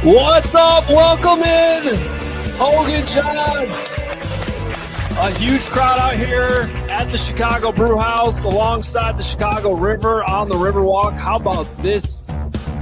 What's up? Welcome in, Hoge Jahns. A huge crowd out here at the Chicago Brew House alongside the Chicago River on the Riverwalk. How about this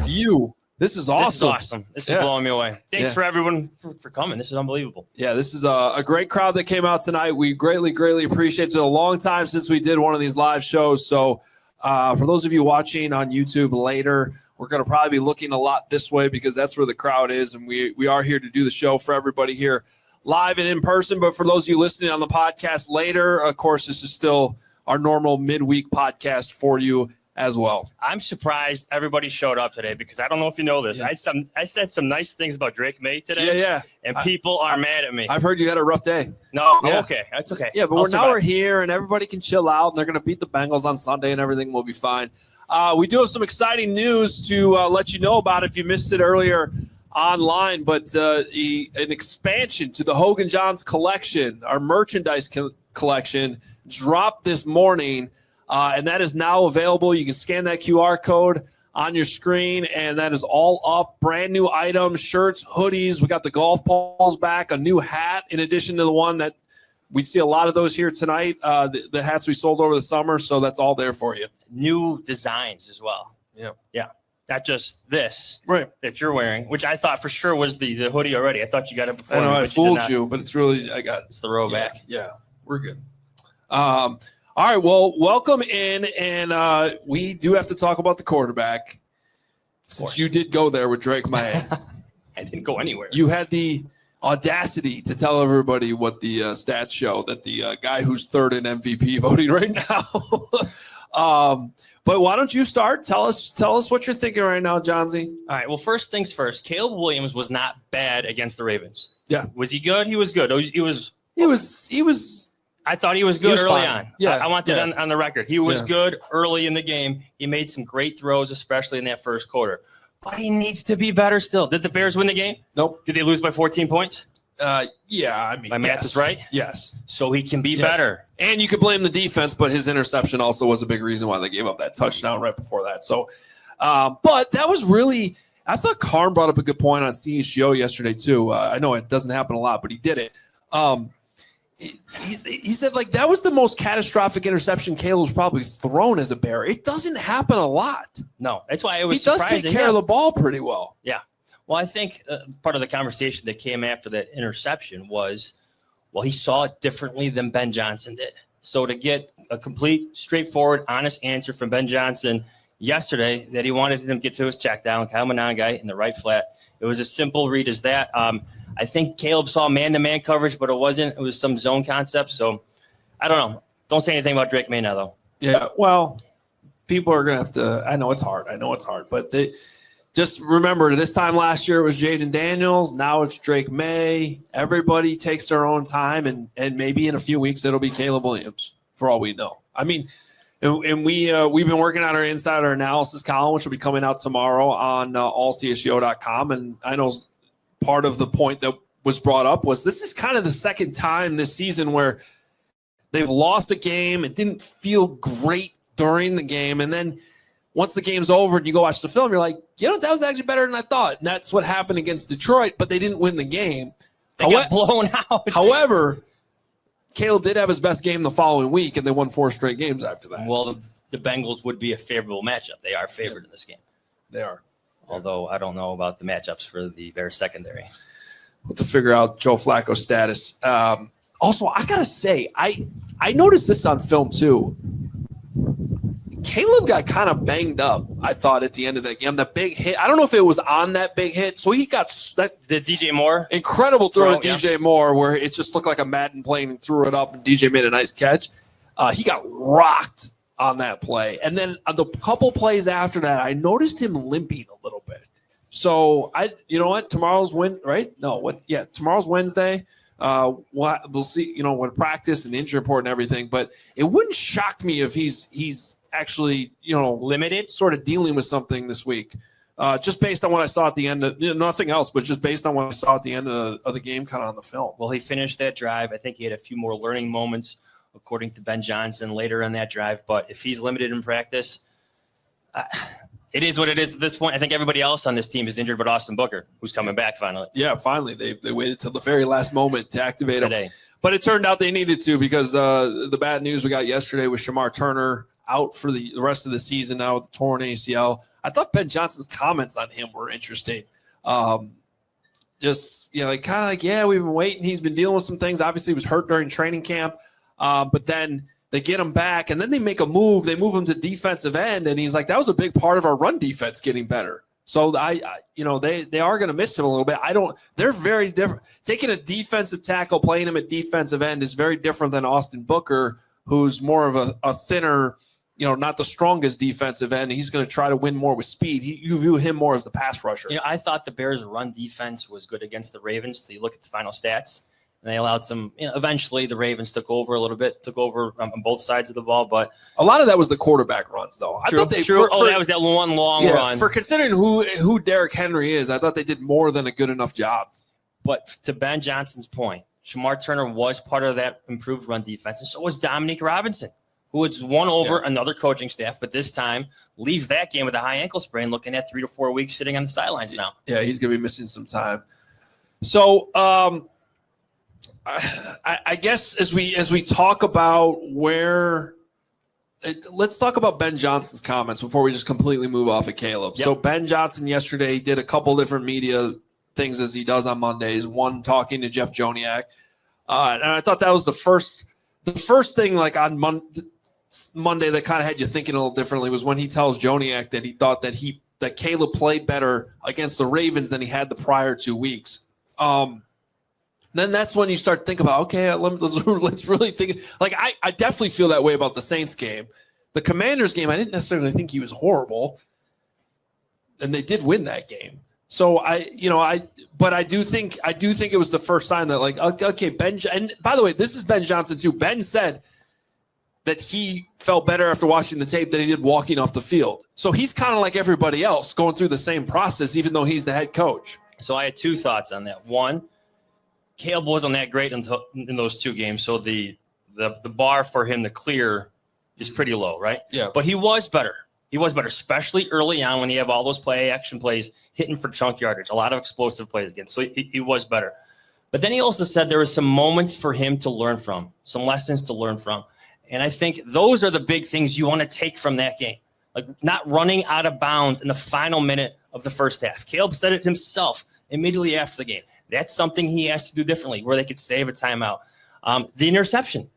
view? This is awesome. This is awesome. This is blowing me away. Thanks for everyone for coming. This is unbelievable. Yeah, this is a great crowd that came out tonight. We greatly appreciate it. It's been a long time since we did one of these live shows. So for those of you watching on YouTube later, we're going to probably be looking a lot this way because that's where the crowd is. And we are here to do the show for everybody here live and in person. But for those of you listening on the podcast later, of course, this is still our normal midweek podcast for you as well. I'm surprised everybody showed up today because I don't know if you know this. Yeah. I said some nice things about Drake May today. Yeah. And people are mad at me. I've heard you had a rough day. No, yeah. Okay. That's okay. Yeah, but we're here and everybody can chill out and they're going to beat the Bengals on Sunday and everything will be fine. We do have some exciting news to let you know about if you missed it earlier online, but an expansion to the Hoge Jahns collection, our merchandise collection, dropped this morning, and that is now available. You can scan that QR code on your screen, and that is all up. Brand new items, shirts, hoodies. We got the golf balls back, a new hat in addition to the one that we see a lot of those here tonight, the hats we sold over the summer, so that's all there for you. New designs as well. Yeah. Not just this that you're wearing, which I thought for sure was the hoodie already. I thought you got it before. I know I fooled you, but it's really it's the row back. Yeah, we're good. All right, well, welcome in, and we do have to talk about the quarterback since you did go there with Drake May. I didn't go anywhere. You had the audacity to tell everybody what the stats show that the guy who's third in MVP voting right now. But why don't you start? Tell us what you're thinking right now, Johnsy. All right. Well, first things first. Caleb Williams was not bad against the Ravens. Yeah. Was he good? He was good. He was. I thought he was good early on. Yeah. I want that on the record. He was good early in the game. He made some great throws, especially in that first quarter. But he needs to be better still. Did the Bears win the game? Nope. Did they lose by 14 points? Yeah, I mean, my math is right? Yes. So he can be better. And you could blame the defense, but his interception also was a big reason why they gave up that touchdown right before that. So, but that was really – I thought Karn brought up a good point on CHGO yesterday too. I know it doesn't happen a lot, but he did it. He said, like, that was the most catastrophic interception Caleb's probably thrown as a Bear. It doesn't happen a lot. No, that's why it was surprising. He does take care of the ball pretty well. Yeah. Well, I think part of the conversation that came after that interception was, well, he saw it differently than Ben Johnson did. So to get a complete, straightforward, honest answer from Ben Johnson yesterday that he wanted him to get to his check down, Kyle Monangai in the right flat, it was a simple read as that. I think Caleb saw man-to-man coverage, but it wasn't. It was some zone concept. So I don't know. Don't say anything about Drake May now, though. Yeah, well, people are going to have to – I know it's hard. But just remember, this time last year it was Jaden Daniels. Now it's Drake May. Everybody takes their own time, and maybe in a few weeks it'll be Caleb Williams for all we know. I mean, and we've been working on our insider analysis column, which will be coming out tomorrow on allcsgo.com. And I know part of the point that was brought up was this is kind of the second time this season where they've lost a game. It didn't feel great during the game. And then once the game's over and you go watch the film, you're like, that was actually better than I thought. And that's what happened against Detroit, but they didn't win the game. They got blown out. However, Caleb did have his best game the following week, and they won 4 straight games after that. Well, the Bengals would be a favorable matchup. They are favored in this game. They are. Although I don't know about the matchups for the Bears secondary. We'll have to figure out Joe Flacco's status. Also, I got to say, I noticed this on film too. Caleb got kind of banged up, I thought, at the end of that game. That big hit. I don't know if it was on that big hit. So he got the DJ Moore. Incredible throw to DJ Moore where it just looked like a Madden play and threw it up, and DJ made a nice catch. He got rocked on that play. And then the couple plays after that, I noticed him limping a little bit. So you know what? Tomorrow's tomorrow's Wednesday. We'll see, when practice and the injury report and everything, but it wouldn't shock me if he's actually, limited, sort of dealing with something this week. Just based on what I saw at the end of nothing else, but just based on what I saw at the end of the game, kind of on the film. Well, he finished that drive. I think he had a few more learning moments, according to Ben Johnson, later in that drive. But if he's limited in practice, It is what it is at this point. I think everybody else on this team is injured but Austin Booker, who's coming back finally. Yeah, finally. They waited till the very last moment to activate today. him. But it turned out they needed to because the bad news we got yesterday was Shamar Turner out for the rest of the season now with the torn ACL. I thought Ben Johnson's comments on him were interesting. Just, we've been waiting. He's been dealing with some things. Obviously, he was hurt during training camp. But then they get him back, and then they make a move. They move him to defensive end, and he's like, that was a big part of our run defense getting better. So, they are going to miss him a little bit. They're very different. Taking a defensive tackle, playing him at defensive end is very different than Austin Booker, who's more of a thinner, not the strongest defensive end. He's going to try to win more with speed. You view him more as the pass rusher. I thought the Bears' run defense was good against the Ravens. So you look at the final stats. And they allowed some, eventually the Ravens took over a little bit, on both sides of the ball. But a lot of that was the quarterback runs, though. I thought that was that one long run. For considering who Derrick Henry is, I thought they did more than a good enough job. But to Ben Johnson's point, Shamar Turner was part of that improved run defense. And so was Dominique Robinson, who has won over another coaching staff, but this time leaves that game with a high ankle sprain, looking at 3 to 4 weeks sitting on the sidelines now. Yeah, he's going to be missing some time. So, I guess as we talk about let's talk about Ben Johnson's comments before we just completely move off of Caleb. Yep. So Ben Johnson yesterday did a couple different media things as he does on Mondays. One, talking to Jeff Joniak, and I thought that was the first thing like on Monday that kind of had you thinking a little differently was when he tells Joniak that he thought that Caleb played better against the Ravens than he had the prior 2 weeks. Then that's when you start to think about, okay, let's really think. Like, I definitely feel that way about the Saints game. The Commanders game, I didn't necessarily think he was horrible, and they did win that game. So but I do think it was the first sign that, like, okay, Ben. And by the way, this is Ben Johnson too. Ben said that he felt better after watching the tape than he did walking off the field. So he's kind of like everybody else, going through the same process, even though he's the head coach. So I had two thoughts on that. One, Caleb wasn't that great in those two games, so the bar for him to clear is pretty low, right? Yeah. But he was better. He was better, especially early on when you have all those action plays hitting for chunk yardage, a lot of explosive plays again. So he was better. But then he also said there were some moments for him to learn from, some lessons to learn from. And I think those are the big things you want to take from that game, like not running out of bounds in the final minute of the first half. Caleb said it himself immediately after the game. That's something he has to do differently, where they could save a timeout. The interception,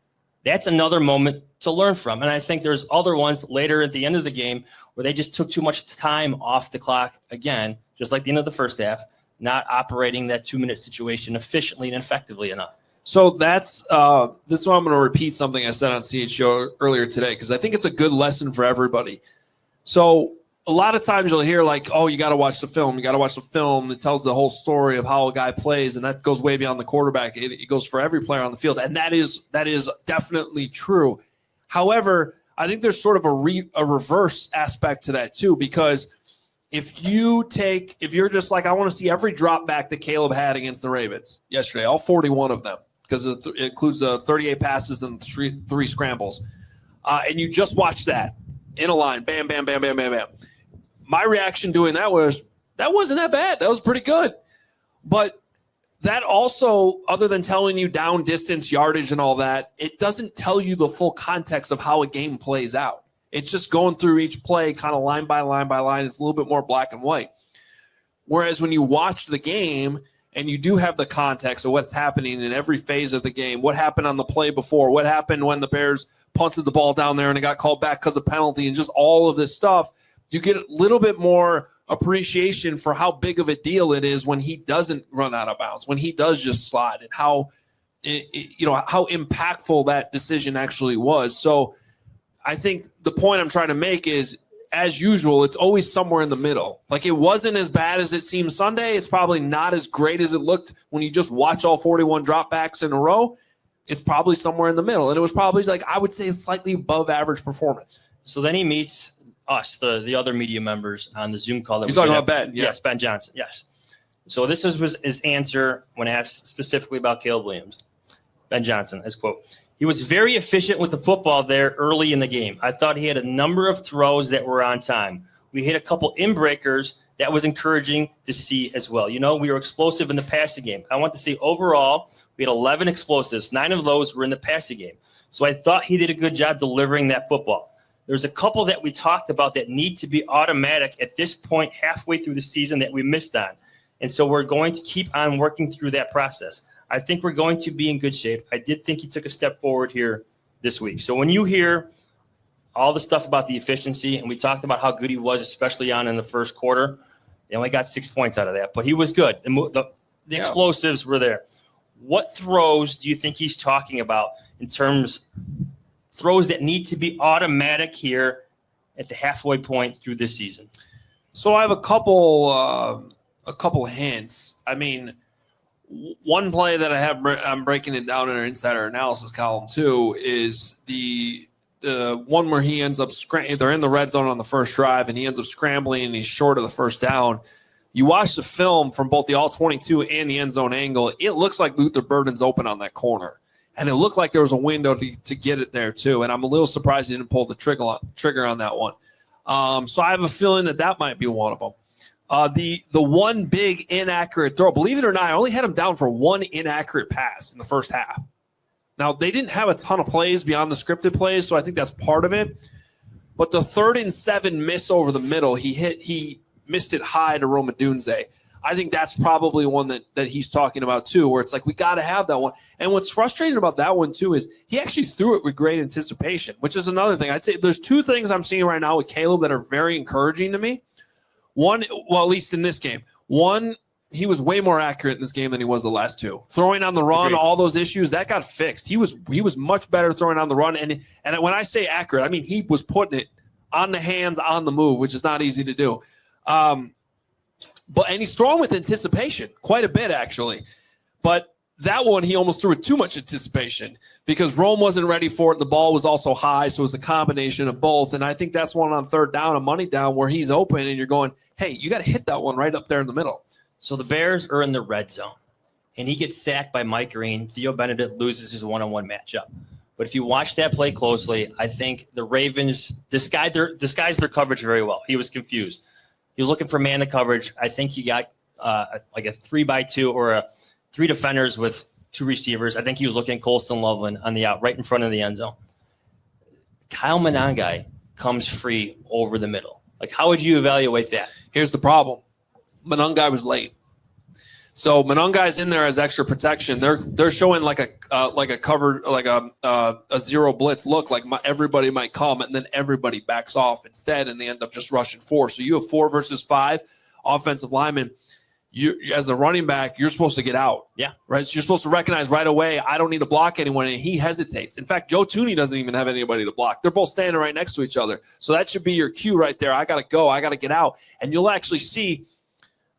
that's another moment to learn from. And I think there's other ones later at the end of the game where they just took too much time off the clock again, just like the end of the first half, not operating that 2-minute situation efficiently and effectively enough. So this is why I'm going to repeat something I said on CHO earlier today, because I think it's a good lesson for everybody. So a lot of times you'll hear like, oh, you got to watch the film. You got to watch the film that tells the whole story of how a guy plays, and that goes way beyond the quarterback. It goes for every player on the field, and that is definitely true. However, I think there's sort of a reverse aspect to that too, because if you're just like, I want to see every drop back that Caleb had against the Ravens yesterday, all 41 of them, because it includes 38 passes and three scrambles, and you just watch that in a line, bam, bam, bam, bam, bam, bam. My reaction doing that was, that wasn't that bad. That was pretty good. But that also, other than telling you down distance, yardage, and all that, it doesn't tell you the full context of how a game plays out. It's just going through each play kind of line by line by line. It's a little bit more black and white. Whereas when you watch the game and you do have the context of what's happening in every phase of the game, what happened on the play before, what happened when the Bears punted the ball down there and it got called back because of penalty, and just all of this stuff, you get a little bit more appreciation for how big of a deal it is when he doesn't run out of bounds, when he does just slide, and how impactful that decision actually was. So I think the point I'm trying to make is, as usual, it's always somewhere in the middle. Like, it wasn't as bad as it seemed Sunday. It's probably not as great as it looked when you just watch all 41 dropbacks in a row. It's probably somewhere in the middle. And it was probably, like, I would say, a slightly above average performance. So then he meets us, the other media members, on the Zoom call. He's talking about Ben. Yeah. Yes, Ben Johnson. Yes. So this was his answer when asked specifically about Caleb Williams. Ben Johnson, his quote: "He was very efficient with the football there early in the game. I thought he had a number of throws that were on time. We hit a couple in-breakers that was encouraging to see as well. You know, we were explosive in the passing game. I want to say overall, we had 11 explosives. 9 of those were in the passing game. So I thought he did a good job delivering that football. There's a couple that we talked about that need to be automatic at this point halfway through the season that we missed on. And so we're going to keep on working through that process. I think we're going to be in good shape. I did think he took a step forward here this week. So when you hear all the stuff about the efficiency, and we talked about how good he was, especially on in the first quarter, they only got 6 points out of that, but he was good. The explosives were there. What throws do you think he's talking about in terms throws that need to be automatic here at the halfway point through this season? So I have a couple hints. I mean, one play that I'm breaking it down in our insider analysis column too is the one where he ends up they're in the red zone on the first drive and he ends up scrambling and he's short of the first down. You watch the film from both the all 22 and the end zone angle. It looks like Luther Burden's open on that corner. And it looked like there was a window to get it there, too. And I'm a little surprised he didn't pull the trigger on that one. So I have a feeling that might be one of them. The one big inaccurate throw, believe it or not, I only had him down for one inaccurate pass in the first half. Now, they didn't have a ton of plays beyond the scripted plays, so I think that's part of it. But the 3rd and 7 miss over the middle, he missed it high to Roma Dunze. I think that's probably one that he's talking about too, where it's like we got to have that one. And what's frustrating about that one too is he actually threw it with great anticipation, which is another thing. I'd say there's 2 things I'm seeing right now with Caleb that are very encouraging to me. One, well, at least in this game. One, he was way more accurate in this game than he was the last 2. Throwing on the run, all those issues, that got fixed. He was much better throwing on the run. And when I say accurate, I mean he was putting it on the hands, on the move, which is not easy to do. And he's throwing with anticipation, quite a bit actually. But that one, he almost threw with too much anticipation because Rome wasn't ready for it. And the ball was also high, so it was a combination of both. And I think that's one on 3rd down, a money down, where he's open and you're going, hey, you got to hit that one right up there in the middle. So the Bears are in the red zone, and he gets sacked by Mike Green. Theo Benedict loses his one-on-one matchup. But if you watch that play closely, I think the Ravens disguised their coverage very well. He was confused. He was looking for man to coverage. I think he got like a 3-by-2 or 3 defenders with 2 receivers. I think he was looking at Colston Loveland on the out right in front of the end zone. Kyle Monangai comes free over the middle. Like, how would you evaluate that? Here's the problem. Monangai was late. So Monangai's in there as extra protection. They're showing like a cover, like a zero blitz look, like everybody might come, and then everybody backs off instead, and they end up just rushing 4. So you have 4 versus 5 offensive linemen. You, as a running back, you're supposed to get out. Yeah. Right. So you're supposed to recognize right away, I don't need to block anyone, and he hesitates. In fact, Joe Tooney doesn't even have anybody to block. They're both standing right next to each other. So that should be your cue right there. I got to go. I got to get out. And you'll actually see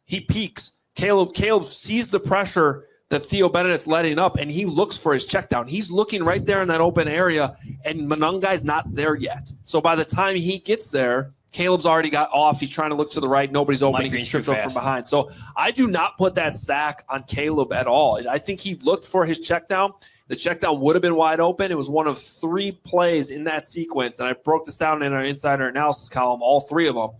he peaks. Caleb sees the pressure that Theo Benedict's letting up, and he looks for his check down. He's looking right there in that open area, and Monangai's not there yet. So by the time he gets there, Caleb's already got off. He's trying to look to the right. Nobody's open. He gets tripped up from behind. So I do not put that sack on Caleb at all. I think he looked for his check down. The check down would have been wide open. It was one of 3 plays in that sequence, and I broke this down in our insider analysis column, all 3 of them,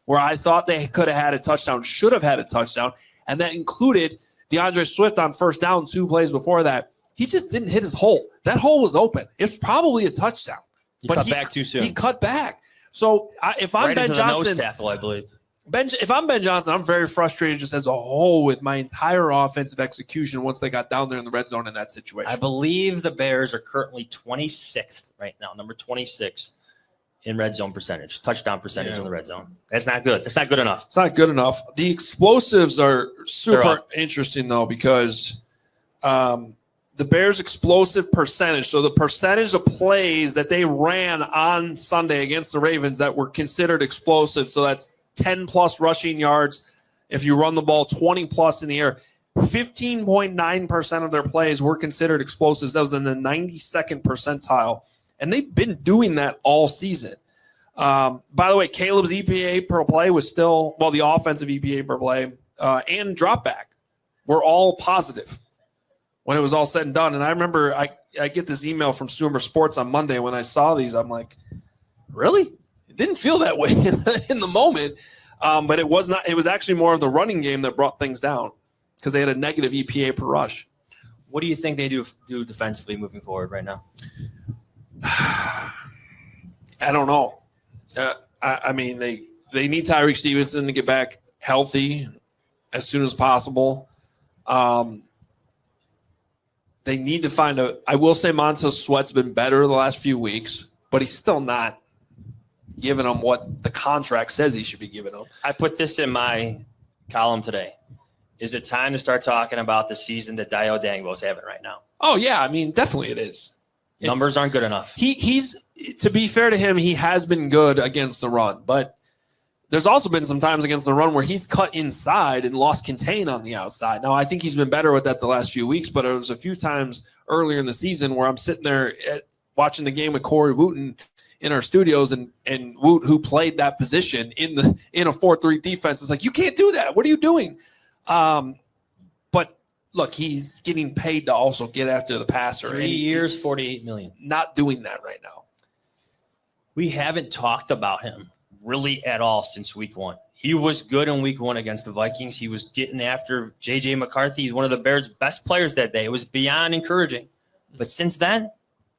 where I thought they could have had a touchdown, should have had a touchdown. And that included DeAndre Swift on first down 2 plays before that. He just didn't hit his hole. That hole was open. It's probably a touchdown. He cut back too soon. He cut back. So if I'm right Ben Johnson, nose tackle, I believe. If I'm Ben Johnson, I'm very frustrated just as a whole with my entire offensive execution once they got down there in the red zone in that situation. I believe the Bears are currently 26th right now, number 26th. In red zone percentage, touchdown percentage in the red zone. That's not good. That's not good enough. It's not good enough. The explosives are super interesting, though, because the Bears' explosive percentage, so the percentage of plays that they ran on Sunday against the Ravens that were considered explosive, so that's 10-plus rushing yards. If you run the ball 20-plus in the air, 15.9% of their plays were considered explosives. That was in the 92nd percentile. And they've been doing that all season. By the way, Caleb's EPA per play was still, the offensive EPA per play and drop back were all positive when it was all said and done. And I remember I get this email from Sumer Sports on Monday when I saw these. I'm like, really? It didn't feel that way in the moment, but it was not. It was actually more of the running game that brought things down because they had a negative EPA per rush. What do you think they do defensively moving forward right now? I don't know. I mean, they need Tyreek Stevenson to get back healthy as soon as possible. They need to find I will say Montez Sweat's been better the last few weeks, but he's still not giving them what the contract says he should be giving them. I put this in my column today. Is it time to start talking about the season that Dio Dangbo's having right now? Oh, yeah. I mean, definitely it is. Numbers aren't good enough. He's to be fair to him, he has been good against the run, but there's also been some times against the run where he's cut inside and lost contain on the outside. Now, I think he's been better with that the last few weeks, but there was a few times earlier in the season where I'm sitting there watching the game with Corey Wooten in our studios, and Woot, who played that position in a 4-3 defense, is like, you can't do that. What are you doing? But look, he's getting paid to also get after the passer. 3 years, $48 million. Not doing that right now. We haven't talked about him really at all since week 1. He was good in week 1 against the Vikings. He was getting after J.J. McCarthy. He's one of the Bears' best players that day. It was beyond encouraging. But since then,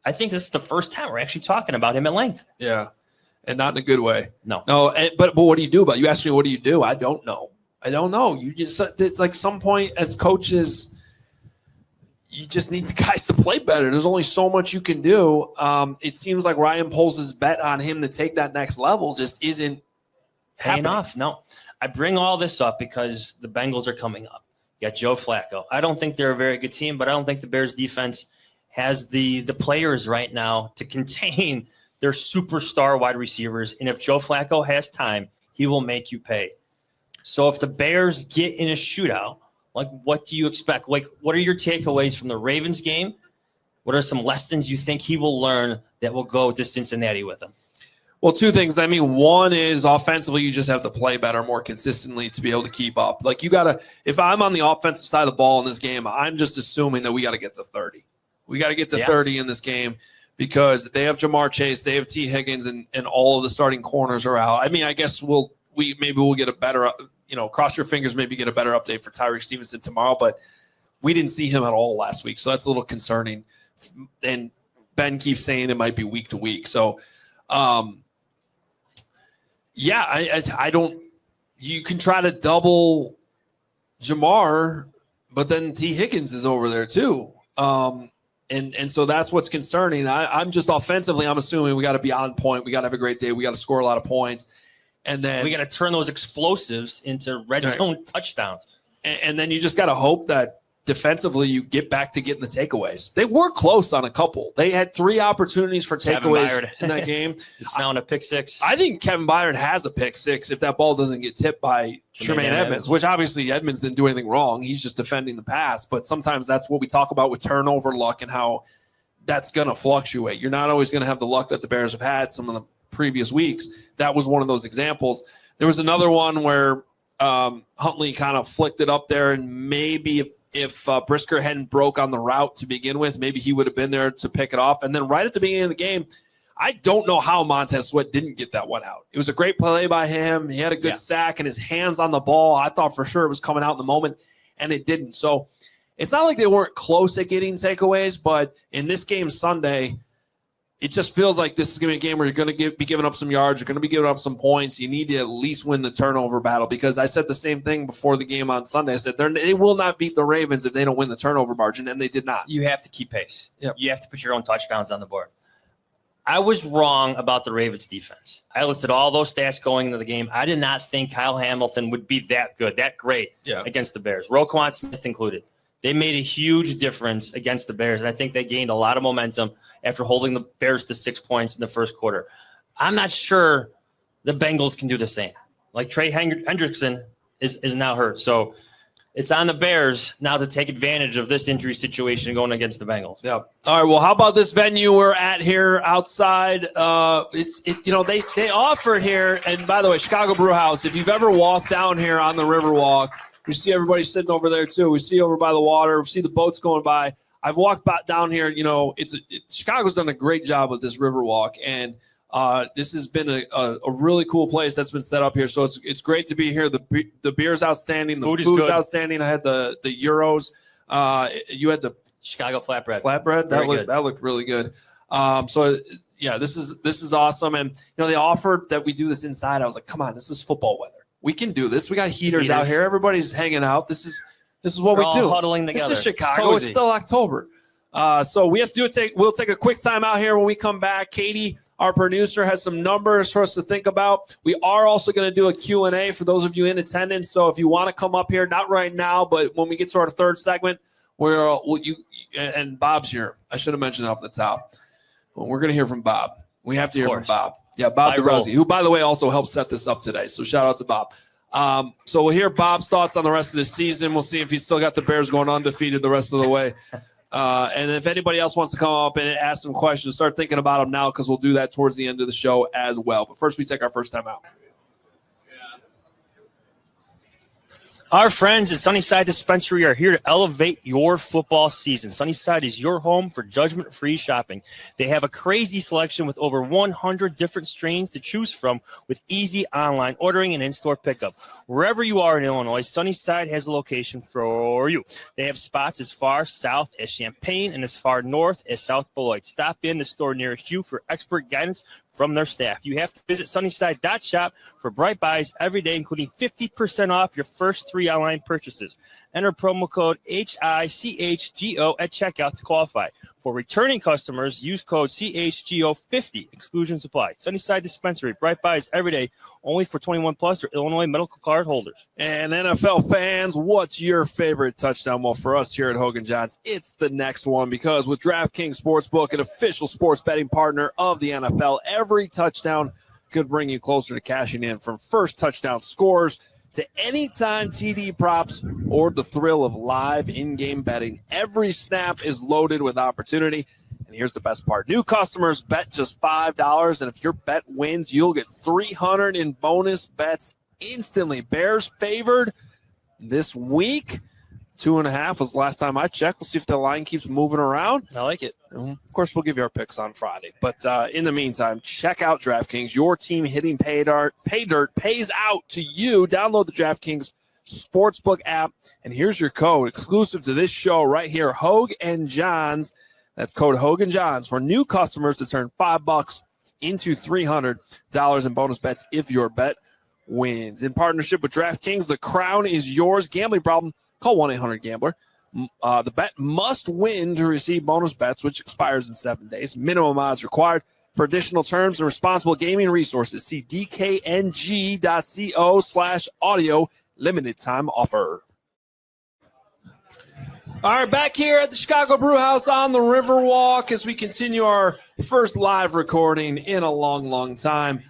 I think this is the first time we're actually talking about him at length. Yeah, and not in a good way. No. But what do you do about it? You ask me, what do you do? I don't know. You just, like, some point as coaches, you just need the guys to play better. There's only so much you can do. It seems like Ryan Poles' bet on him to take that next level just isn't paying off. No, I bring all this up because the Bengals are coming up. You got Joe Flacco. I don't think they're a very good team, but I don't think the Bears defense has the players right now to contain their superstar wide receivers. And if Joe Flacco has time, he will make you pay. So if the Bears get in a shootout, like, what do you expect? Like, what are your takeaways from the Ravens game? What are some lessons you think he will learn that will go to Cincinnati with him? Well, two things. I mean, one is offensively, you just have to play better, more consistently to be able to keep up. Like, you got to – if I'm on the offensive side of the ball in this game, I'm just assuming that we got to get to 30. We got to get to 30 in this game because they have Jamar Chase, they have T. Higgins, and all of the starting corners are out. I mean, I guess maybe we'll get a better cross your fingers, maybe get a better update for Tyreek Stevenson tomorrow, but we didn't see him at all last week, so that's a little concerning. And Ben keeps saying it might be week to week. So, I don't – you can try to double Jamar, but then T. Higgins is over there too. And so that's what's concerning. I'm just offensively, I'm assuming we got to be on point. We got to have a great day. We got to score a lot of points. And then we got to turn those explosives into red zone touchdowns. And then you just got to hope that defensively you get back to getting the takeaways. They were close on a couple. They had 3 opportunities for takeaways in that game. It's found a pick 6. I think Kevin Byard has a pick 6 if that ball doesn't get tipped by Tremaine Edmonds, which obviously Edmonds didn't do anything wrong. He's just defending the pass. But sometimes that's what we talk about with turnover luck and how that's going to fluctuate. You're not always going to have the luck that the Bears have had some of the previous weeks. That was one of those examples. There was another one where Huntley kind of flicked it up there, and maybe if Brisker hadn't broke on the route to begin with, maybe he would have been there to pick it off. And then right at the beginning of the game, I don't know how Montez Sweat didn't get that one out. It was a great play by him. He had a good sack and his hands on the ball. I thought for sure it was coming out in the moment, and it didn't. So it's not like they weren't close at getting takeaways, but in this game Sunday, it just feels like this is going to be a game where you're going to be giving up some yards. You're going to be giving up some points. You need to at least win the turnover battle, because I said the same thing before the game on Sunday. I said they will not beat the Ravens if they don't win the turnover margin, and they did not. You have to keep pace. Yep. You have to put your own touchdowns on the board. I was wrong about the Ravens defense. I listed all those stats going into the game. I did not think Kyle Hamilton would be that good, that great against the Bears, Roquan Smith included. They made a huge difference against the Bears, and I think they gained a lot of momentum after holding the Bears to 6 points in the first quarter. I'm not sure the Bengals can do the same. Like, Trey Hendrickson is now hurt, so it's on the Bears now to take advantage of this injury situation going against the Bengals. Yeah. All right. Well, how about this venue we're at here outside? They offer here, and by the way, Chicago Brew House. If you've ever walked down here on the Riverwalk, we see everybody sitting over there too. We see over by the water. We see the boats going by. I've walked down here. Chicago's done a great job with this Riverwalk, and This has been a really cool place that's been set up here. So it's great to be here. The beer's outstanding. The food's outstanding. I had the Euros. You had the Chicago flatbread. That looked really good. This is awesome. And they offered that we do this inside. I was like, come on, this is football weather. We can do this. We got heaters out here. Everybody's hanging out. This is what we do. Huddling together. This is Chicago. It's still October. So we have to we'll take a quick time out here. When we come back, Katie, our producer, has some numbers for us to think about. We are also going to do a Q&A for those of you in attendance. So if you want to come up here, not right now, but when we get to our third segment, and Bob's here. I should have mentioned off the top. Well, we're going to hear from Bob. We have to hear from Bob. Yeah, Bob DeRossi, who, by the way, also helped set this up today. So shout out to Bob. So we'll hear Bob's thoughts on the rest of the season. We'll see if he's still got the Bears going undefeated the rest of the way. And if anybody else wants to come up and ask some questions, start thinking about them now, because we'll do that towards the end of the show as well. But first, we take our first time out. Our friends at Sunnyside Dispensary are here to elevate your football season. Sunnyside is your home for judgment-free shopping. They have a crazy selection with over 100 different strains to choose from, with easy online ordering and in-store pickup. Wherever you are in Illinois, Sunnyside has a location for you. They have spots as far south as Champaign and as far north as South Beloit. Stop in the store nearest you for expert guidance from their staff. You have to visit sunnyside.shop for bright buys every day, including 50% off your first 3 online purchases. Enter promo code HICHGO at checkout to qualify. For returning customers, use code CHGO50. Exclusions apply. Sunnyside Dispensary, bright buys every day, only for 21 plus or Illinois medical card holders. And NFL fans, what's your favorite touchdown? Well, for us here at Hoge Jahns, it's the next one, because with DraftKings Sportsbook, an official sports betting partner of the NFL, every touchdown could bring you closer to cashing in, from first touchdown scores to anytime TD props or the thrill of live in-game betting. Every snap is loaded with opportunity. And here's the best part. New customers bet just $5, and if your bet wins, you'll get $300 in bonus bets instantly. Bears favored this week. 2.5 was the last time I checked. We'll see if the line keeps moving around. I like it. Of course, we'll give you our picks on Friday. But in the meantime, check out DraftKings. Your team hitting pay dirt pays out to you. Download the DraftKings Sportsbook app, and here's your code exclusive to this show right here, Hoge and Jahns. That's code Hoge and Jahns for new customers to turn $5 into $300 in bonus bets if your bet wins. In partnership with DraftKings, the crown is yours. Gambling problem? Call 1-800-GAMBLER. The bet must win to receive bonus bets, which expires in 7 days. Minimum odds required. For additional terms and responsible gaming resources, see dkng.co/audio. Limited time offer. All right, back here at the Chicago Brew House on the Riverwalk as we continue our first live recording in a long, long time.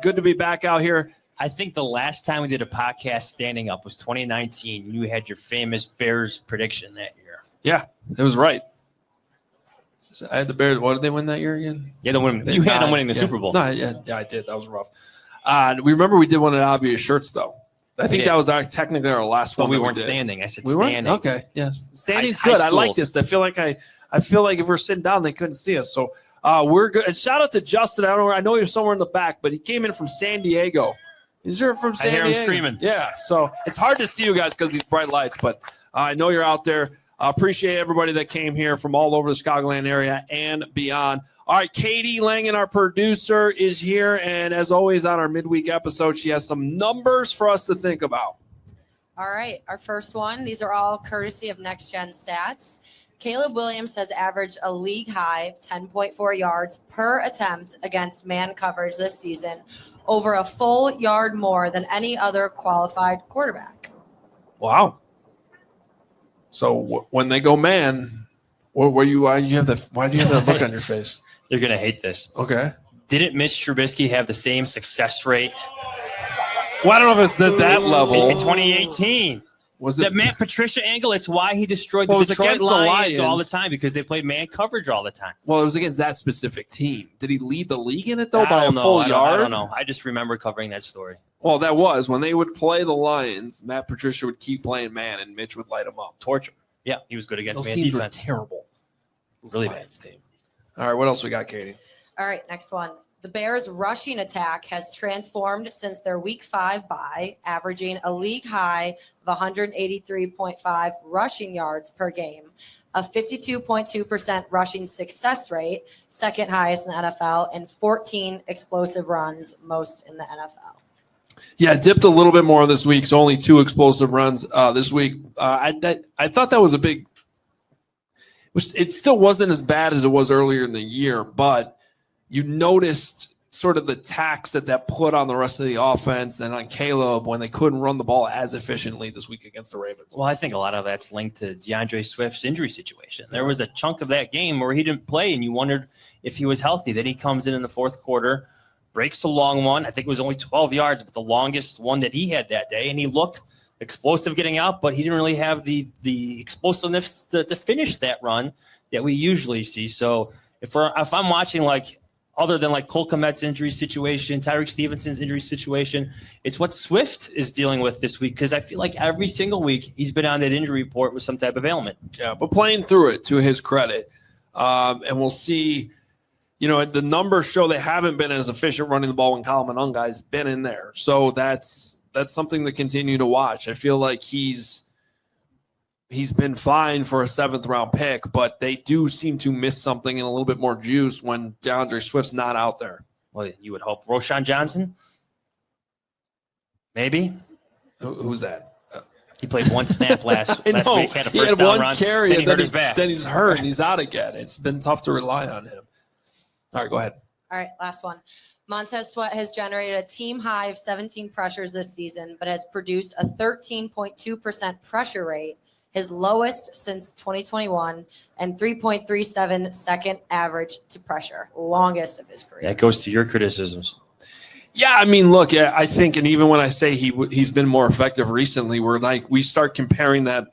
Good to be back out here. I think the last time we did a podcast standing up was 2019. You had your famous Bears prediction that year. Yeah, it was right. I had the Bears. What did they win that year again? Yeah, you had them winning the Super Bowl. No, yeah, I did. That was rough. We remember we did one of the obvious shirts, though. I think that was technically our last one. But we weren't standing. I said we standing. Weren't? Okay, yeah. Standing's good. I like this. I feel like if we're sitting down, they couldn't see us. So we're good. And shout out to Justin. I know you're somewhere in the back, but he came in from San Diego. Is there from San Diego? I hear him screaming. Yeah, so it's hard to see you guys because these bright lights, but I know you're out there. I appreciate everybody that came here from all over the Chicagoland area and beyond. All right, Katie Langen, our producer, is here, and as always on our midweek episode, she has some numbers for us to think about. All right, our first one. These are all courtesy of Next Gen Stats. Caleb Williams has averaged a league-high 10.4 yards per attempt against man coverage this season, over a full yard more than any other qualified quarterback. Wow. So when they go man, why do you have that look on your face? You're going to hate this. Okay. Didn't Mitch Trubisky have the same success rate? Well, I don't know if it's at that level. In 2018. Was it that Matt Patricia angle? It's why he destroyed the Detroit Lions all the time, because they played man coverage all the time. Well, it was against that specific team. Did he lead the league in it, though, by a full yard? I don't know. I just remember covering that story. Well, that was when they would play the Lions, Matt Patricia would keep playing man, and Mitch would light him up. Torture. Yeah, he was good against man Those defense. teams were terrible. Really bad team. All right, what else we got, Katie? All right, next one. The Bears' rushing attack has transformed since their Week 5 bye, averaging a league high of 183.5 rushing yards per game, a 52.2% rushing success rate, second highest in the NFL, and 14 explosive runs, most in the NFL. Yeah, dipped a little bit more this week, so only 2 explosive runs this week. I thought that was a big – it still wasn't as bad as it was earlier in the year, but you noticed sort of the tax that put on the rest of the offense and on Caleb when they couldn't run the ball as efficiently this week against the Ravens. Well, I think a lot of that's linked to DeAndre Swift's injury situation. There was a chunk of that game where he didn't play, and you wondered if he was healthy. Then he comes in the fourth quarter, breaks a long one. I think it was only 12 yards, but the longest one that he had that day, and he looked explosive getting out, but he didn't really have the explosiveness to finish that run that we usually see. So if I'm watching, like, other than like Cole Kmet's injury situation, Tyreek Stevenson's injury situation, it's what Swift is dealing with this week, because I feel like every single week he's been on that injury report with some type of ailment. Yeah, but playing through it, to his credit. And we'll see, the numbers show they haven't been as efficient running the ball when Kyle Monongai's been in there. So that's something to continue to watch. I feel like he's been fine for a 7th-round pick, but they do seem to miss something and a little bit more juice when DeAndre Swift's not out there. Well, you would hope. Roschon Johnson? Maybe. Who's that? He played one snap last week. Had a he had down one run, carry, then he and hurt his back. Then he's hurt, and he's out again. It's been tough to rely on him. All right, go ahead. All right, last one. Montez Sweat has generated a team high of 17 pressures this season, but has produced a 13.2% pressure rate, his lowest since 2021, and 3.37 second average to pressure, longest of his career. That goes to your criticisms. Yeah, I mean, look, I think, and even when I say he's been more effective recently, we start comparing that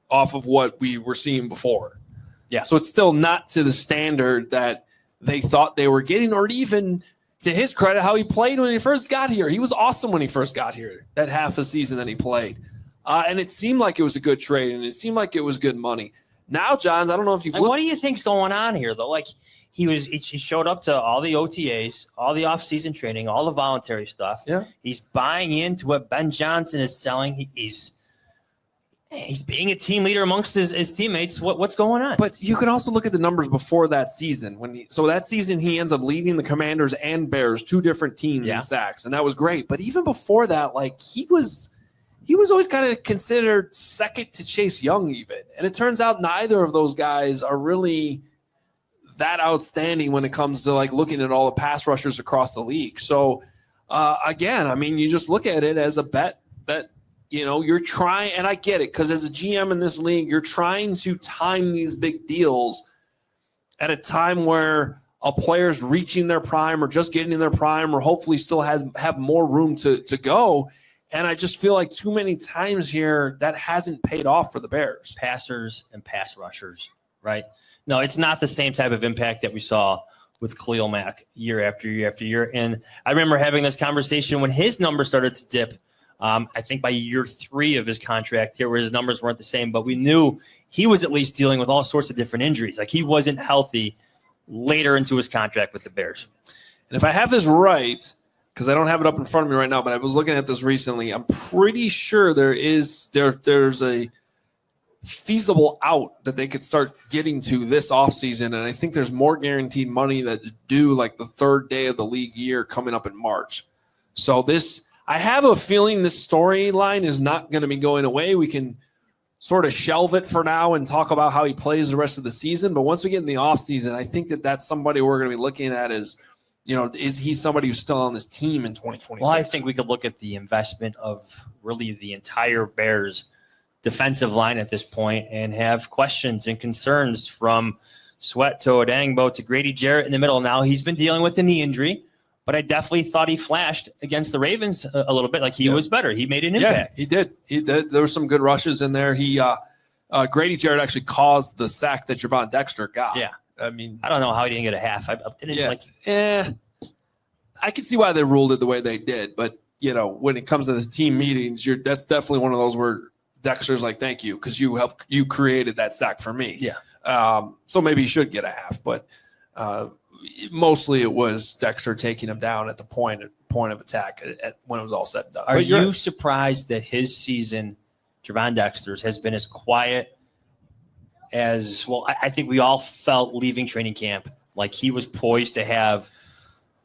off of what we were seeing before. Yeah. So it's still not to the standard that they thought they were getting, or even to his credit, how he played when he first got here. He was awesome when he first got here, that half a season that he played. And it seemed like it was a good trade, and it seemed like it was good money. Now, Johns, I don't know if you've looked. What do you think's going on here, though? Like, he showed up to all the OTAs, all the off-season training, all the voluntary stuff. Yeah. He's buying into what Ben Johnson is selling. He's being a team leader amongst his teammates. What's going on? But you can also look at the numbers before that season. So that season, he ends up leading the Commanders and Bears, 2 different teams in sacks, and that was great. But even before that, like, he was always kind of considered second to Chase Young even. And it turns out neither of those guys are really that outstanding when it comes to, like, looking at all the pass rushers across the league. So, again, I mean, you just look at it as a bet that, you're trying, and I get it, because as a GM in this league, you're trying to time these big deals at a time where a player's reaching their prime or just getting in their prime or hopefully still have more room to go. And I just feel like too many times here that hasn't paid off for the Bears. Passers and pass rushers, right? No, it's not the same type of impact that we saw with Khalil Mack year after year after year. And I remember having this conversation when his numbers started to dip. I think by year 3 of his contract here, where his numbers weren't the same, but we knew he was at least dealing with all sorts of different injuries. Like, he wasn't healthy later into his contract with the Bears. And if I have this right, because I don't have it up in front of me right now, but I was looking at this recently, I'm pretty sure there's a feasible out that they could start getting to this offseason. And I think there's more guaranteed money that's due like the 3rd day of the league year coming up in March. So I have a feeling this storyline is not going to be going away. We can sort of shelve it for now and talk about how he plays the rest of the season. But once we get in the offseason, I think that's somebody we're going to be looking at as, is he somebody who's still on this team in 2026? Well, I think we could look at the investment of really the entire Bears defensive line at this point and have questions and concerns from Sweat to Odangbo to Grady Jarrett in the middle. Now, he's been dealing with the knee injury, but I definitely thought he flashed against the Ravens a little bit. Like, he was better. He made an impact. Yeah, he did. There were some good rushes in there. Grady Jarrett actually caused the sack that Javon Dexter got. Yeah. I mean, I don't know how he didn't get a half. I can see why they ruled it the way they did. But, when it comes to the team meetings, that's definitely one of those where Dexter's like, thank you, because you created that sack for me. Yeah. So maybe he should get a half. But, mostly it was Dexter taking him down at the point of attack when it was all said and done. Are you surprised that his season, Javon Dexter's, has been as quiet as, well, I think we all felt leaving training camp like he was poised to have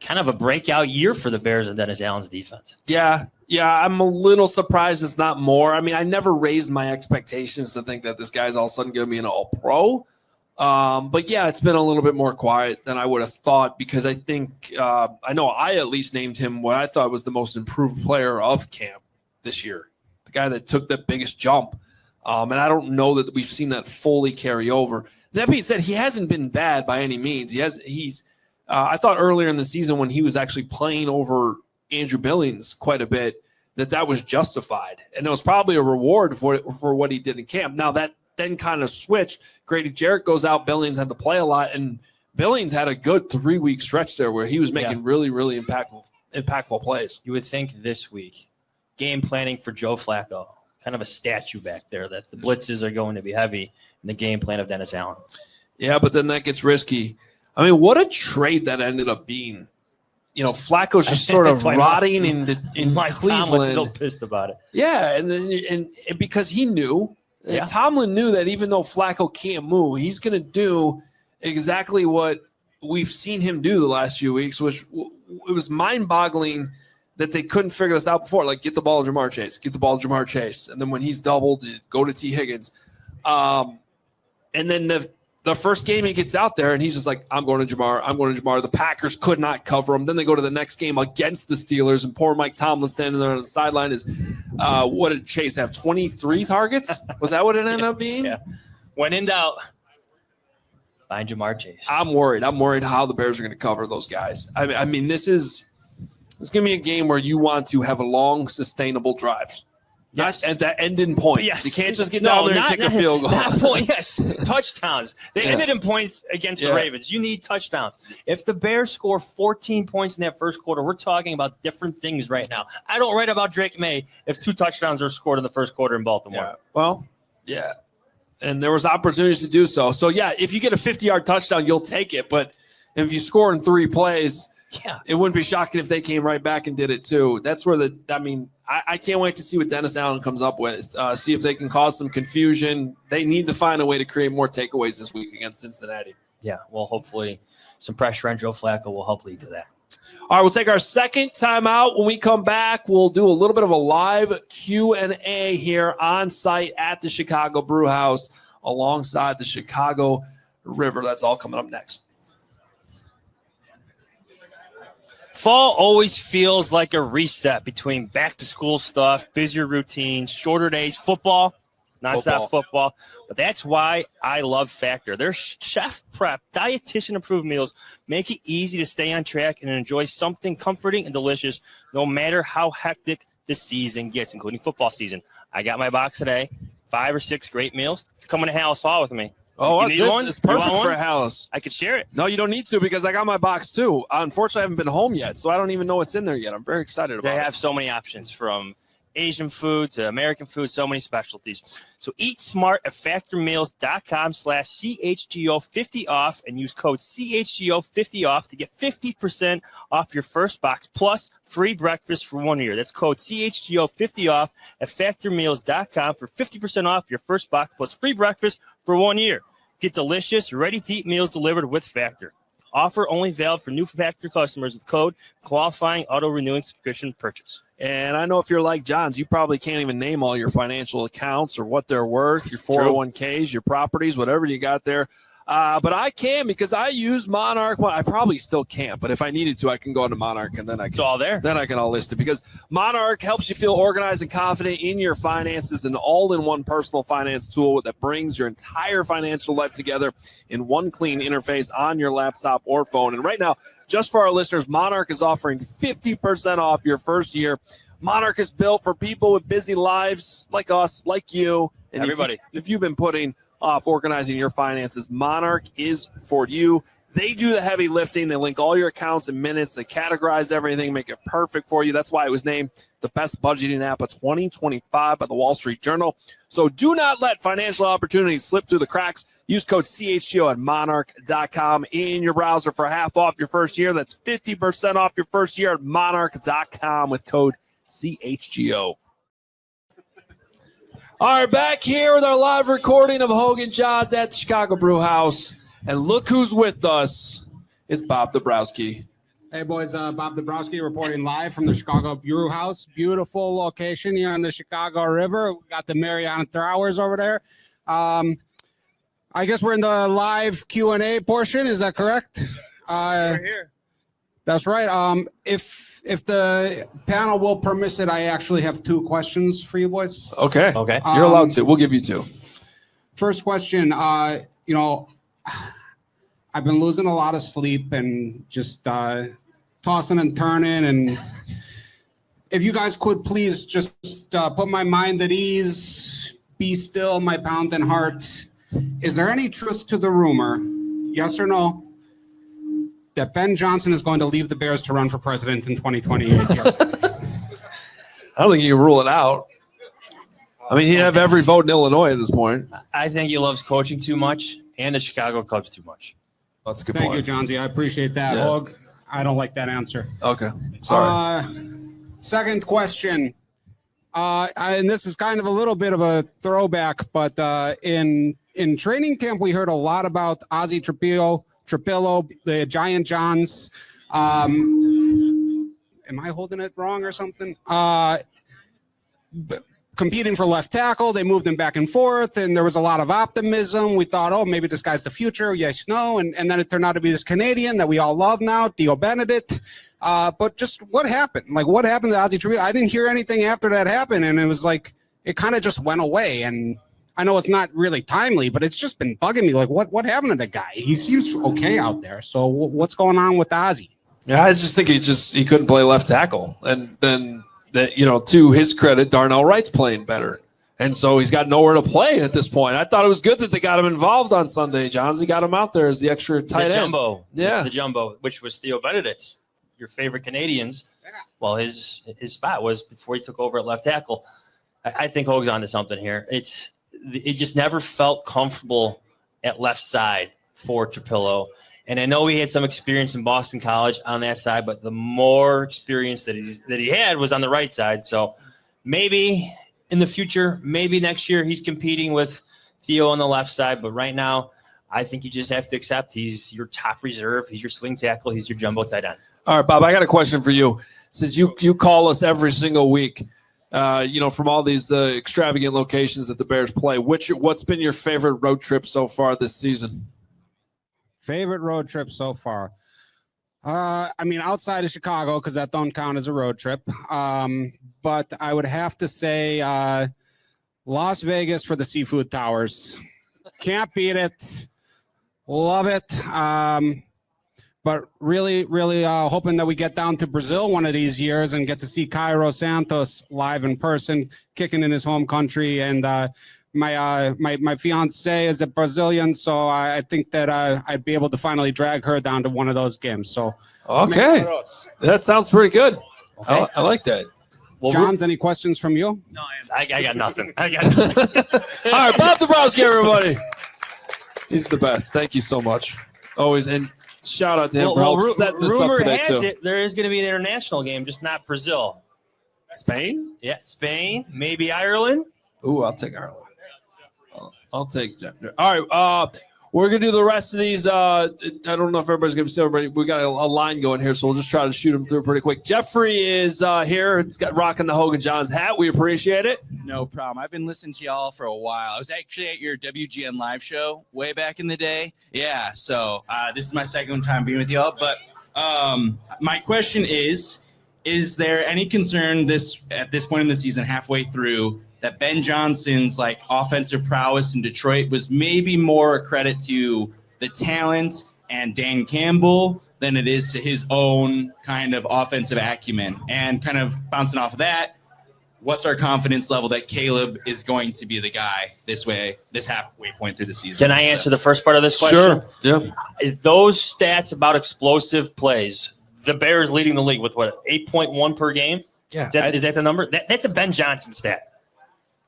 kind of a breakout year for the Bears and Dennis Allen's defense? Yeah, I'm a little surprised it's not more. I mean, I never raised my expectations to think that this guy's all of a sudden going to be an all-pro. But yeah, it's been a little bit more quiet than I would have thought because I think I know I at least named him what I thought was the most improved player of camp this year, the guy that took the biggest jump. And I don't know that we've seen that fully carry over. That being said, he hasn't been bad by any means. I thought earlier in the season when he was actually playing over Andrew Billings quite a bit, that was justified. And it was probably a reward for what he did in camp. Now that then kind of switched. Grady Jarrett goes out. Billings had to play a lot, and Billings had a good 3-week stretch there where he was making really, really impactful plays. You would think this week, game planning for Joe Flacco, kind of a statue back there that the blitzes are going to be heavy in the game plan of Dennis Allen. Yeah, but then that gets risky. I mean, what a trade that ended up being. Flacco's just sort of rotting in Mike Cleveland. Tomlin's still pissed about it. Yeah, and because he knew. Yeah. Tomlin knew that even though Flacco can't move, he's going to do exactly what we've seen him do the last few weeks, which it was mind-boggling that they couldn't figure this out before. Like, get the ball to Jamar Chase. And then when he's doubled, go to T. Higgins. And then the first game he gets out there, and he's just like, I'm going to Jamar. The Packers could not cover him. Then they go to the next game against the Steelers, and poor Mike Tomlin standing there on the sideline is what did Chase have, 23 targets? Was that what it ended up being? Yeah. When in doubt, find Jamar Chase. I'm worried how the Bears are going to cover those guys. I mean, this is going to be a game where you want to have a long, sustainable drives. Yes. Not at that end in points. Yes. You can't just get down there and kick a field goal. Yes, touchdowns. They ended in points against the Ravens. You need touchdowns. If the Bears score 14 points in that first quarter, we're talking about different things right now. I don't write about Drake May if 2 touchdowns are scored in the first quarter in Baltimore. Yeah. Well, yeah. And there was opportunities to do so. So, yeah, if you get a 50-yard touchdown, you'll take it. But if you score in 3 plays, it wouldn't be shocking if they came right back and did it too. That's where I can't wait to see what Dennis Allen comes up with, see if they can cause some confusion. They need to find a way to create more takeaways this week against Cincinnati. Yeah, well, hopefully some pressure on Joe Flacco will help lead to that. All right, we'll take our second timeout. When we come back, we'll do a little bit of a live Q&A here on site at the Chicago Brew House alongside the Chicago River. That's all coming up next. Fall always feels like a reset between back-to-school stuff, busier routines, shorter days, football, nonstop football. But that's why I love Factor. Their chef prep, dietitian-approved meals make it easy to stay on track and enjoy something comforting and delicious no matter how hectic the season gets, including football season. I got my box today, 5 or 6 great meals. It's coming to Hallis Hall with me. Oh, you need one? It's perfect for a house. I could share it. No, you don't need to because I got my box too. Unfortunately, I haven't been home yet, so I don't even know what's in there yet. I'm very excited about it. They have so many options from Asian food to American food, so many specialties. So eat smart at factormeals.com/CHGO50 off and use code CHGO50 off to get 50% off your first box plus free breakfast for 1 year. That's code CHGO50 off at factormeals.com for 50% off your first box plus free breakfast for 1 year. Get delicious, ready-to-eat meals delivered with Factor. Offer only valid for new Factor customers with code qualifying auto-renewing subscription purchase. And I know if you're like Johns, you probably can't even name all your financial accounts or what they're worth, your 401ks, your properties, whatever you got there. But I can because I use Monarch. Well, I probably still can't, but if I needed to, I can go into Monarch and then I can. It's all there. Then I can all list it because Monarch helps you feel organized and confident in your finances. An all-in-one personal finance tool that brings your entire financial life together in one clean interface on your laptop or phone. And right now, just for our listeners, Monarch is offering 50% off your first year. Monarch is built for people with busy lives like us, like you, and everybody. If you've been putting off organizing your finances, Monarch is for you. They do the heavy lifting. They link all your accounts in minutes. They categorize everything, make it perfect for you. That's why it was named the best budgeting app of 2025 by the Wall Street Journal. So do not let financial opportunities slip through the cracks. Use code CHGO at monarch.com in your browser for half off your first year. That's 50% off your first year at monarch.com with code CHGO. All right, back here with our live recording of Hoge Jahns at the Chicago Brew House. And look who's with us. It's Bob Dabrowski. Hey, boys. Bob Dabrowski reporting live from the Chicago Brew House. Beautiful location here on the Chicago River. We got the Mariana Towers over there. I guess we're in the live Q&A portion. Is that correct? Right here. That's right. If the panel will permit it, I actually have 2 questions for you boys. Okay. You're allowed to. We'll give you 2. First question, I've been losing a lot of sleep and just tossing and turning. And if you guys could please just put my mind at ease, be still, my pounding heart. Is there any truth to the rumor, yes or no, that Ben Johnson is going to leave the Bears to run for president in 2028? I don't think you can rule it out. I mean, he'd have every vote in Illinois at this point. I think he loves coaching too much and the Chicago Cubs too much. That's a good Thank point. you, Johnsy. I appreciate that. Yeah. Hoge, I don't like that answer. Okay. Sorry. Second question. And this is kind of a little bit of a throwback, but in training camp, we heard a lot about Ozzie Trapillo, the Giant Johns. Am I holding it wrong or something? Competing for left tackle, they moved him back and forth, and there was a lot of optimism. We thought, oh, maybe this guy's the future. Yes, no, and then it turned out to be this Canadian that we all love now, Theo Benedict. But just what happened? Like, what happened to Ozzie Trapillo? I didn't hear anything after that happened, and it was like it kind of just went away. And I know it's not really timely, but it's just been bugging me. Like, what happened to the guy? He seems okay out there. So what's going on with Ozzie? Yeah, I just think he couldn't play left tackle, and then that, to his credit, Darnell Wright's playing better, and so he's got nowhere to play at this point. I thought it was good that they got him involved on Sunday. Johns, he got him out there as the extra tight end. Jumbo, Yeah, the jumbo, which was Theo Benedict's, your favorite Canadians. Well, his spot was before he took over at left tackle. I think Hoge's onto something here. It just never felt comfortable at left side for Trapillo. And I know he had some experience in Boston College on that side, but the more experience that he had was on the right side. So maybe in the future, maybe next year he's competing with Theo on the left side. But right now, I think you just have to accept he's your top reserve. He's your swing tackle. He's your jumbo tight end. All right, Bob, I got a question for you. Since you call us every single week, from all these extravagant locations that the Bears play, what's been your favorite road trip so far this season? Favorite road trip so far? Outside of Chicago, because that don't count as a road trip. But I would have to say Las Vegas for the Seafood Towers. Can't beat it. Love it. But really, really hoping that we get down to Brazil one of these years and get to see Cairo Santos live in person, kicking in his home country. And my fiance is a Brazilian, so I think that I'd be able to finally drag her down to one of those games. So okay, that sounds pretty good. Okay. I like that. Well, Johns, any questions from you? No, I got nothing. All right, Bob Dabrowski, everybody. He's the best. Thank you so much. Always, and shout out to him for helping setting this up today too. Rumor has it there is going to be an international game, just not Brazil. Spain? Yeah, Spain, maybe Ireland. Ooh, I'll take Ireland. I'll take that. All right, we're gonna do the rest of these. I don't know if everybody's gonna see everybody. We got a line going here, so we'll just try to shoot them through pretty quick. Jeffrey is here. It's got rocking the Hoge Jahns hat. We appreciate it. No problem. I've been listening to y'all for a while. I was actually at your WGN live show way back in the day. Yeah, so this is my second time being with y'all. But my question is there any concern at this point in the season, halfway through, that Ben Johnson's offensive prowess in Detroit was maybe more a credit to the talent and Dan Campbell than it is to his own kind of offensive acumen? And kind of bouncing off of that, what's our confidence level that Caleb is going to be the guy this halfway point through the season? Can I answer the first part of this question? Sure. Yeah. Those stats about explosive plays, the Bears leading the league with 8.1 per game? Yeah. Is that the number? That's a Ben Johnson stat.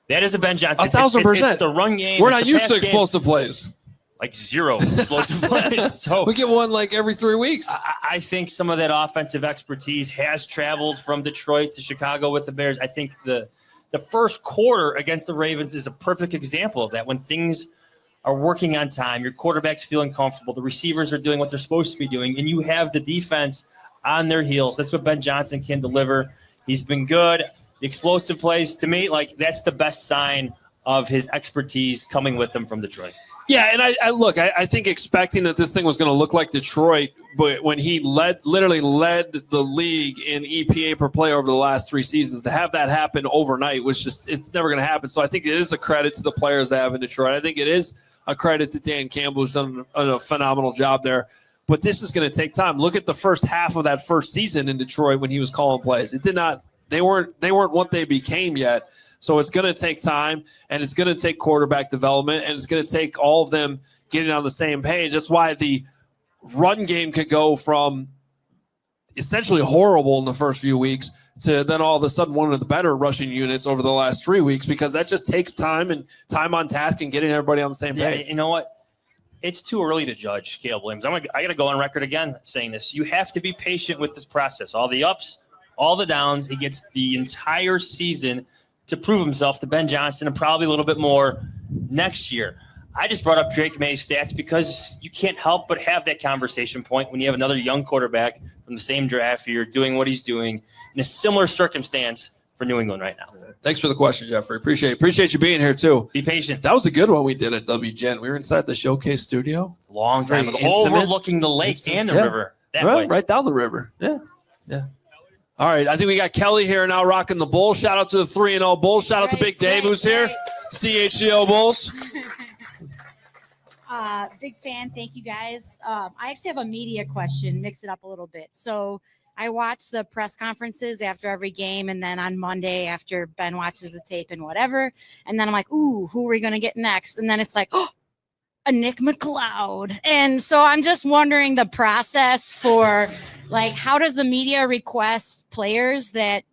That is a Ben Johnson. 1,000%. It's the run game. We're not used to explosive plays. like 0 explosive plays. So We get one like every 3 weeks. I think some of that offensive expertise has traveled from Detroit to Chicago with the Bears. I think the first quarter against the Ravens is a perfect example of that. When things are working on time, your quarterback's feeling comfortable, the receivers are doing what they're supposed to be doing, and you have the defense on their heels. That's what Ben Johnson can deliver. He's been good. The explosive plays, to me, like that's the best sign of his expertise coming with him from Detroit. Yeah, and I think expecting that this thing was going to look like Detroit, but when he literally led the league in EPA per play over the last 3 seasons, to have that happen overnight was just, it's never going to happen. So I think it is a credit to the players they have in Detroit. I think it is a credit to Dan Campbell, who's done a phenomenal job there. But this is going to take time. Look at the first half of that first season in Detroit when he was calling plays. It did not. They weren't what they became yet. So it's going to take time, and it's going to take quarterback development, and it's going to take all of them getting on the same page. That's why the run game could go from essentially horrible in the first few weeks to then all of a sudden one of the better rushing units over the last 3 weeks, because that just takes time and time on task and getting everybody on the same page. Yeah, you know what? It's too early to judge Caleb Williams. I got to go on record again saying this. You have to be patient with this process. All the ups, all the downs. He gets the entire season to prove himself to Ben Johnson and probably a little bit more next year. I just brought up Drake May's stats because you can't help but have that conversation point when you have another young quarterback from the same draft year doing what he's doing in a similar circumstance for New England right now. Thanks for the question, Jeffrey. Appreciate you being here, too. Be patient. That was a good one we did at WGen. We were inside the showcase studio. Long time ago. Overlooking the lake and the river. That way. Right down the river. Yeah. All right, I think we got Kelly here now rocking the Bulls. Shout out to the 3-0 Bulls. Shout out to Big Dave, who's here. CHCO Bulls. Big fan. Thank you, guys. I actually have a media question. Mix it up a little bit. So I watch the press conferences after every game, and then on Monday after Ben watches the tape and whatever, and then I'm like, ooh, who are we going to get next? And then it's like, oh, a Nick McLeod. And so I'm just wondering the process for, like, how does the media request players that,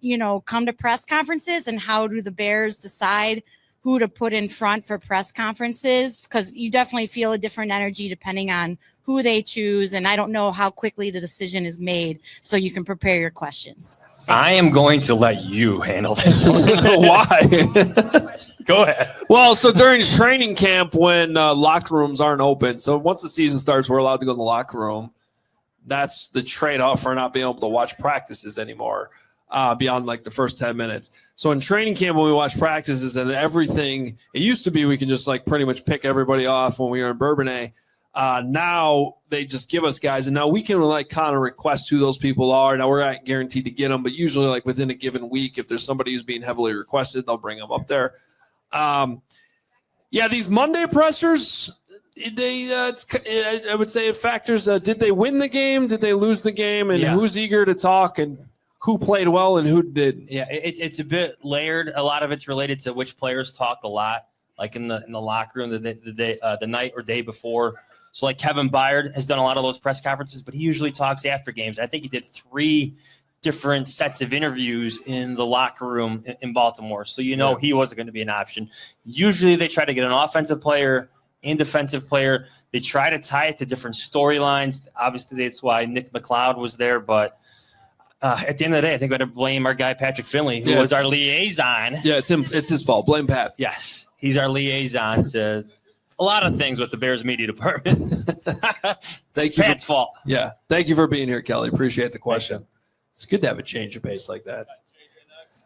come to press conferences, and how do the Bears decide who to put in front for press conferences? Because you definitely feel a different energy depending on who they choose. And I don't know how quickly the decision is made, so you can prepare your questions. I am going to let you handle this one. Why? Go ahead. Well, so during training camp, when locker rooms aren't open, so once the season starts, we're allowed to go in the locker room. That's the trade-off for not being able to watch practices anymore beyond like the first 10 minutes. So in training camp, when we watch practices and everything, it used to be we can just like pretty much pick everybody off when we were in Bourbonnais. Now they just give us guys, and now we can like kind of request who those people are. Now we're not guaranteed to get them, but usually like within a given week, if there's somebody who's being heavily requested, they'll bring them up there. These Monday pressers, I would say it factors. Did they win the game? Did they lose the game? And who's eager to talk and who played well and who didn't? Yeah, it's a bit layered. A lot of it's related to which players talked a lot, like in the locker room the night or day before. So like Kevin Byard has done a lot of those press conferences, but he usually talks after games. I think he did 3 different sets of interviews in the locker room in Baltimore. So he wasn't going to be an option. Usually they try to get an offensive player and defensive player. They try to tie it to different storylines. Obviously, that's why Nick McLeod was there. But at the end of the day, I think we had to blame our guy Patrick Finley, who was our liaison. Yeah, it's him. It's his fault. Blame Pat. Yes, he's our liaison to a lot of things with the Bears media department. Thank you. Pat's fault. Yeah, thank you for being here, Kelly. Appreciate the question. It's good to have a change of pace like that.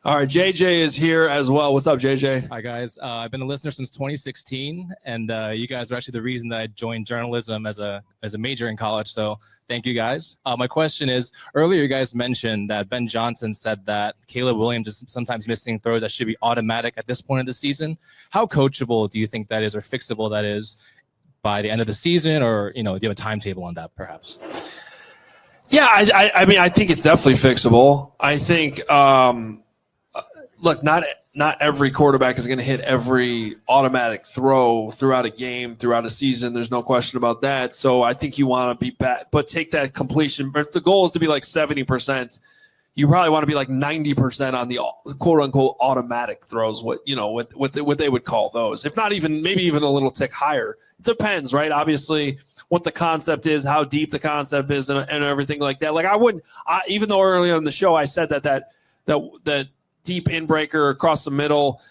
All right, JJ is here as well. What's up, JJ? Hi, guys. I've been a listener since 2016, and you guys are actually the reason that I joined journalism as a major in college. So thank you, guys. My question is, earlier you guys mentioned that Ben Johnson said that Caleb Williams is sometimes missing throws that should be automatic at this point of the season. How coachable do you think that is, or fixable that is by the end of the season, or do you have a timetable on that, perhaps? Yeah, I mean, I think it's definitely fixable. I think, look, not every quarterback is going to hit every automatic throw throughout a game, throughout a season. There's no question about that. So I think you want to be back, but take that completion. If the goal is to be like 70%, you probably want to be like 90% on the quote unquote automatic throws. What they would call those, if not even maybe even a little tick higher, depends, right? Obviously, what the concept is, how deep the concept is, and everything like that. Like even though earlier in the show I said that deep inbreaker across the middle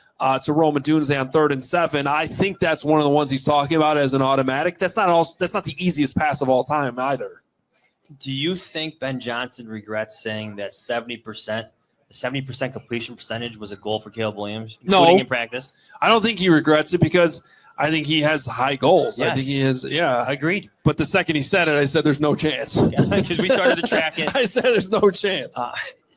to Roman Dunze on 3rd and 7, I think that's one of the ones he's talking about as an automatic. That's not the easiest pass of all time either. Do you think Ben Johnson regrets saying that 70% completion percentage was a goal for Caleb Williams, including in practice? I don't think he regrets it because I think he has high goals. Yes. I think he has, yeah. Agreed. But the second he said it, I said there's no chance. Because we started to track it. I said there's no chance.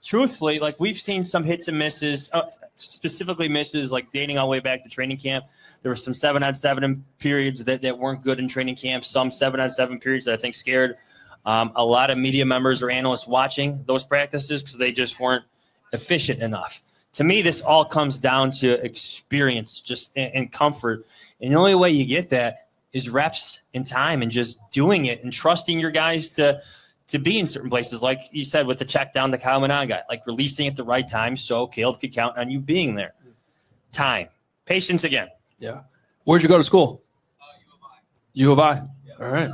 Truthfully, like we've seen some hits and misses, specifically misses like dating all the way back to training camp. There were some 7-on-7 periods that weren't good in training camp, some 7-on-7 periods that I think scared a lot of media members or analysts watching those practices because they just weren't efficient enough. To me, this all comes down to experience and comfort. And the only way you get that is reps and time and just doing it and trusting your guys to be in certain places. Like you said, with the check down the Kyle Manon guy, like releasing at the right time so Caleb could count on you being there. Time. Patience again. Yeah. Where'd you go to school? U of I. All right.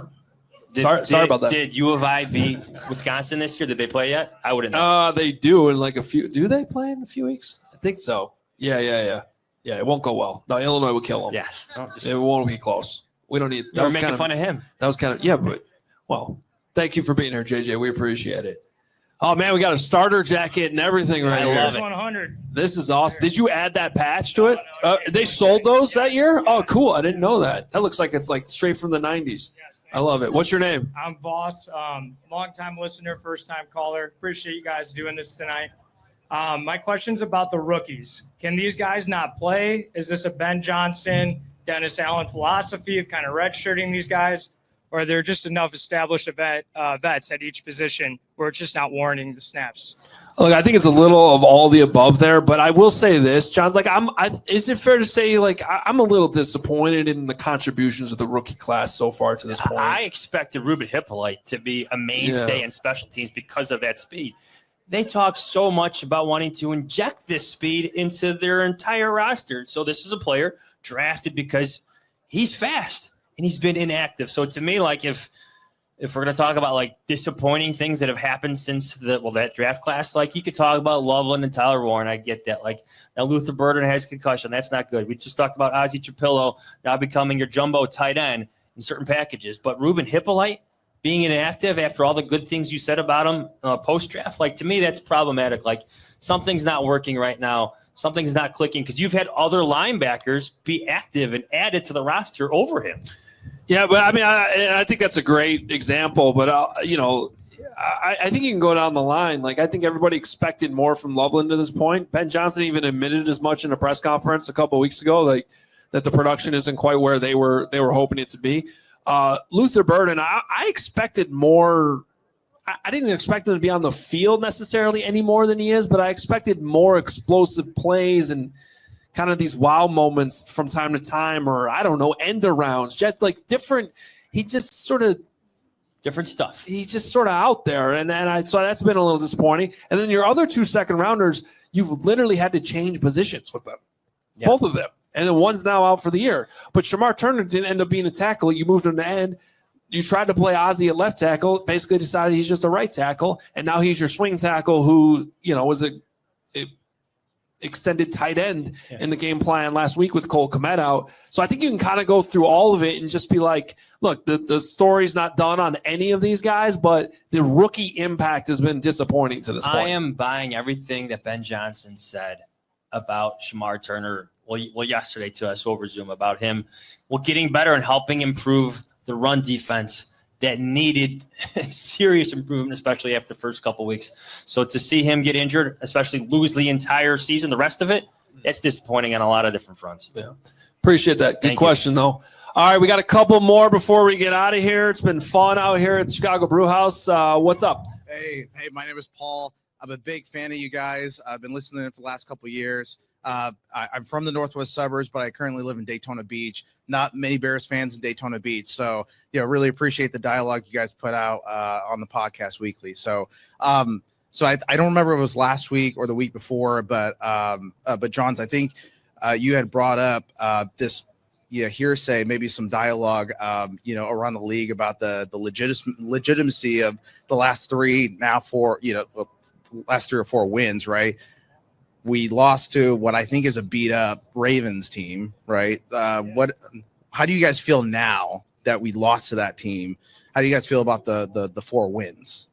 Sorry about that. Did U of I beat Wisconsin this year? Did they play yet? I wouldn't know. They do in like a few. Do they play in a few weeks? I think so. Yeah. Yeah, it won't go well. No, Illinois would kill them. Yes. It won't be close. We don't need. We're making fun of him. That was kind of, yeah, but, well, thank you for being here, JJ. We appreciate it. Oh, man, we got a starter jacket and everything right here. I love it. 100. This is awesome. Did you add that patch to it? They sold those that year? Oh, cool. I didn't know that. That looks like it's like straight from the 90s. I love it. What's your name? I'm Voss, long-time listener, first-time caller. Appreciate you guys doing this tonight. My question's about the rookies. Can these guys not play? Is this a Ben Johnson, Dennis Allen philosophy of kind of redshirting these guys? Or are there just enough established vets at each position where it's just not warranting the snaps? Look, I think it's a little of all the above there, but I will say this, John. Like, is it fair to say, like, I'm a little disappointed in the contributions of the rookie class so far to this point? I expected Ruben Hippolyte to be a mainstay in special teams because of that speed. They talk so much about wanting to inject this speed into their entire roster. So this is a player drafted because he's fast and he's been inactive. So to me, like if we're going to talk about like disappointing things that have happened since that draft class, like you could talk about Loveland and Tyler Warren. I get that. Like now Luther Burden has concussion. That's not good. We just talked about Ozzie Trapillo now becoming your jumbo tight end in certain packages. But Ruben Hippolyte being inactive after all the good things you said about him post-draft, like to me, that's problematic. Like something's not working right now. Something's not clicking because you've had other linebackers be active and added to the roster over him. Yeah, but I mean, I think that's a great example. But, I think you can go down the line. Like, I think everybody expected more from Loveland to this point. Ben Johnson even admitted as much in a press conference a couple of weeks ago, like that the production isn't quite where they were hoping it to be. Luther Burden, I expected more. I didn't expect him to be on the field necessarily any more than he is, but I expected more explosive plays and kind of these wow moments from time to time, or I don't know, end arounds, just like different. He just sort of different stuff. He's just sort of out there, so that's been a little disappointing. And then your other 2 second rounders, you've literally had to change positions with them, both of them. And then one's now out for the year. But Shamar Turner didn't end up being a tackle. You moved him to end. You tried to play Ozzie at left tackle, basically decided he's just a right tackle, and now he's your swing tackle who, was a extended tight end in the game plan last week with Cole Kmet out. So I think you can kind of go through all of it and just be like, look, the story's not done on any of these guys, but the rookie impact has been disappointing to this point. I am buying everything that Ben Johnson said about Shamar Turner. Well, yesterday to us over Zoom about him, getting better and helping improve the run defense that needed serious improvement, especially after the first couple of weeks. So to see him get injured, especially lose the entire season, the rest of it, that's disappointing on a lot of different fronts. Yeah. Appreciate that. Good Thank question, though. All right, we got a couple more before we get out of here. It's been fun out here at the Chicago Brew House. What's up? Hey, my name is Paul. I'm a big fan of you guys. I've been listening for the last couple of years. I'm from the northwest suburbs, but I currently live in Daytona Beach. Not many Bears fans in Daytona Beach. So, really appreciate the dialogue you guys put out on the podcast weekly. So I don't remember if it was last week or the week before, but Johns, I think you had brought up this hearsay, maybe some dialogue, around the league about the legitimacy of the last three or four wins, right? We lost to what I think is a beat up Ravens team, right? How do you guys feel now that we lost to that team? How do you guys feel about the 4 wins?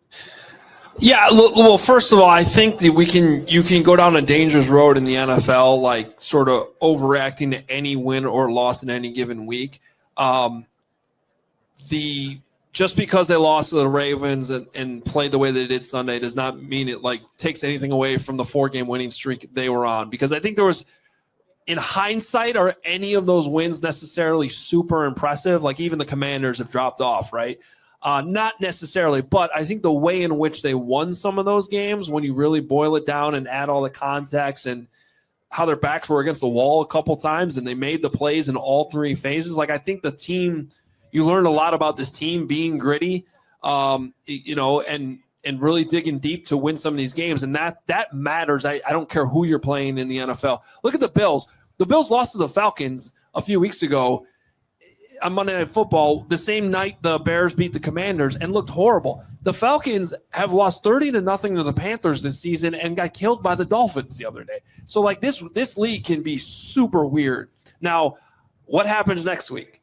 Yeah, well, first of all, I think that you can go down a dangerous road in the NFL, like sort of overreacting to any win or loss in any given week. Just because they lost to the Ravens and played the way they did Sunday does not mean it like takes anything away from the 4-game winning streak they were on. Because I think there was, in hindsight, are any of those wins necessarily super impressive? Like even the Commanders have dropped off, right? Not necessarily, but I think the way in which they won some of those games, when you really boil it down and add all the context and how their backs were against the wall a couple times and they made the plays in all 3 phases, like I think the team, you learned a lot about this team being gritty, and really digging deep to win some of these games, and that matters. I don't care who you're playing in the NFL. Look at the Bills. The Bills lost to the Falcons a few weeks ago on Monday Night Football, the same night the Bears beat the Commanders and looked horrible. The Falcons have lost 30-0 to the Panthers this season and got killed by the Dolphins the other day. So like this league can be super weird. Now, what happens next week?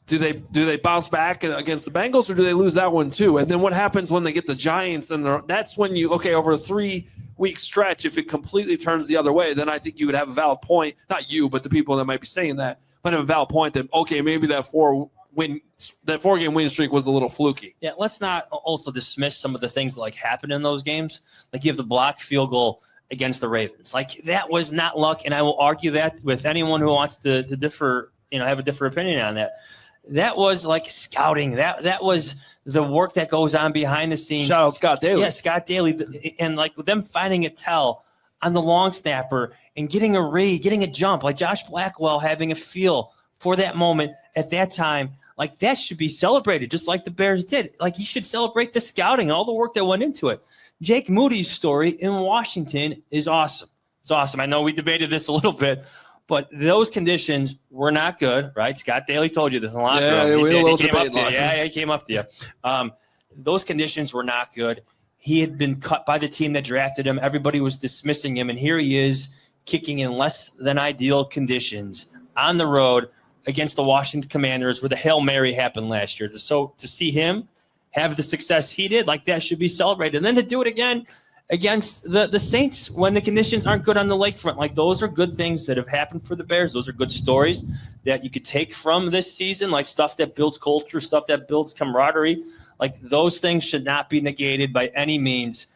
Do they bounce back against the Bengals, or do they lose that one too? And then what happens when they get the Giants? And that's when over a 3-week stretch, if it completely turns the other way, then I think you would have a valid point. Not you, but the people that might be saying that. But have a valid point that, okay, maybe that 4-game winning streak was a little fluky. Yeah, let's not also dismiss some of the things that like happened in those games. Like you have the blocked field goal against the Ravens. Like that was not luck, and I will argue that with anyone who wants to differ, have a different opinion on that. That was like scouting. That was the work that goes on behind the scenes. Shout out Scott Daly. Yeah, Scott Daly, and like them finding a tell on the long snapper and getting a read, getting a jump, like Josh Blackwell having a feel for that moment at that time, like that should be celebrated, just like the Bears did. Like you should celebrate the scouting, all the work that went into it. Jake Moody's story in Washington is awesome. It's awesome. I know we debated this a little bit, but those conditions were not good, right? Scott Daly told you this in the locker room. He came up to you. Those conditions were not good. He had been cut by the team that drafted him. Everybody was dismissing him, and here he is kicking in less than ideal conditions on the road against the Washington Commanders, where the Hail Mary happened last year. So to see him have the success he did, like that should be celebrated. And then to do it again against the Saints when the conditions aren't good on the lakefront. Like those are good things that have happened for the Bears. Those are good stories that you could take from this season, like stuff that builds culture, stuff that builds camaraderie. Like those things should not be negated by any means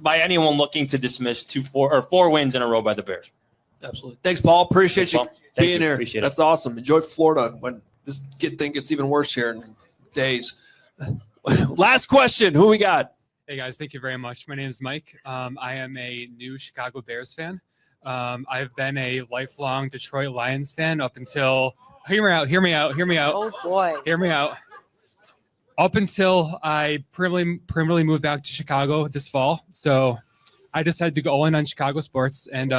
by anyone looking to dismiss 4 wins in a row by the Bears. Absolutely. Thanks, Paul. Appreciate you being here. Appreciate That's awesome. Enjoy Florida when this thing gets even worse here in days. Last question. Who we got? Hey, guys. Thank you very much. My name is Mike. I am a new Chicago Bears fan. I've been a lifelong Detroit Lions fan up until – hear me out. Oh, boy. Hear me out. Up until I permanently moved back to Chicago this fall. So I decided to go all in on Chicago sports. And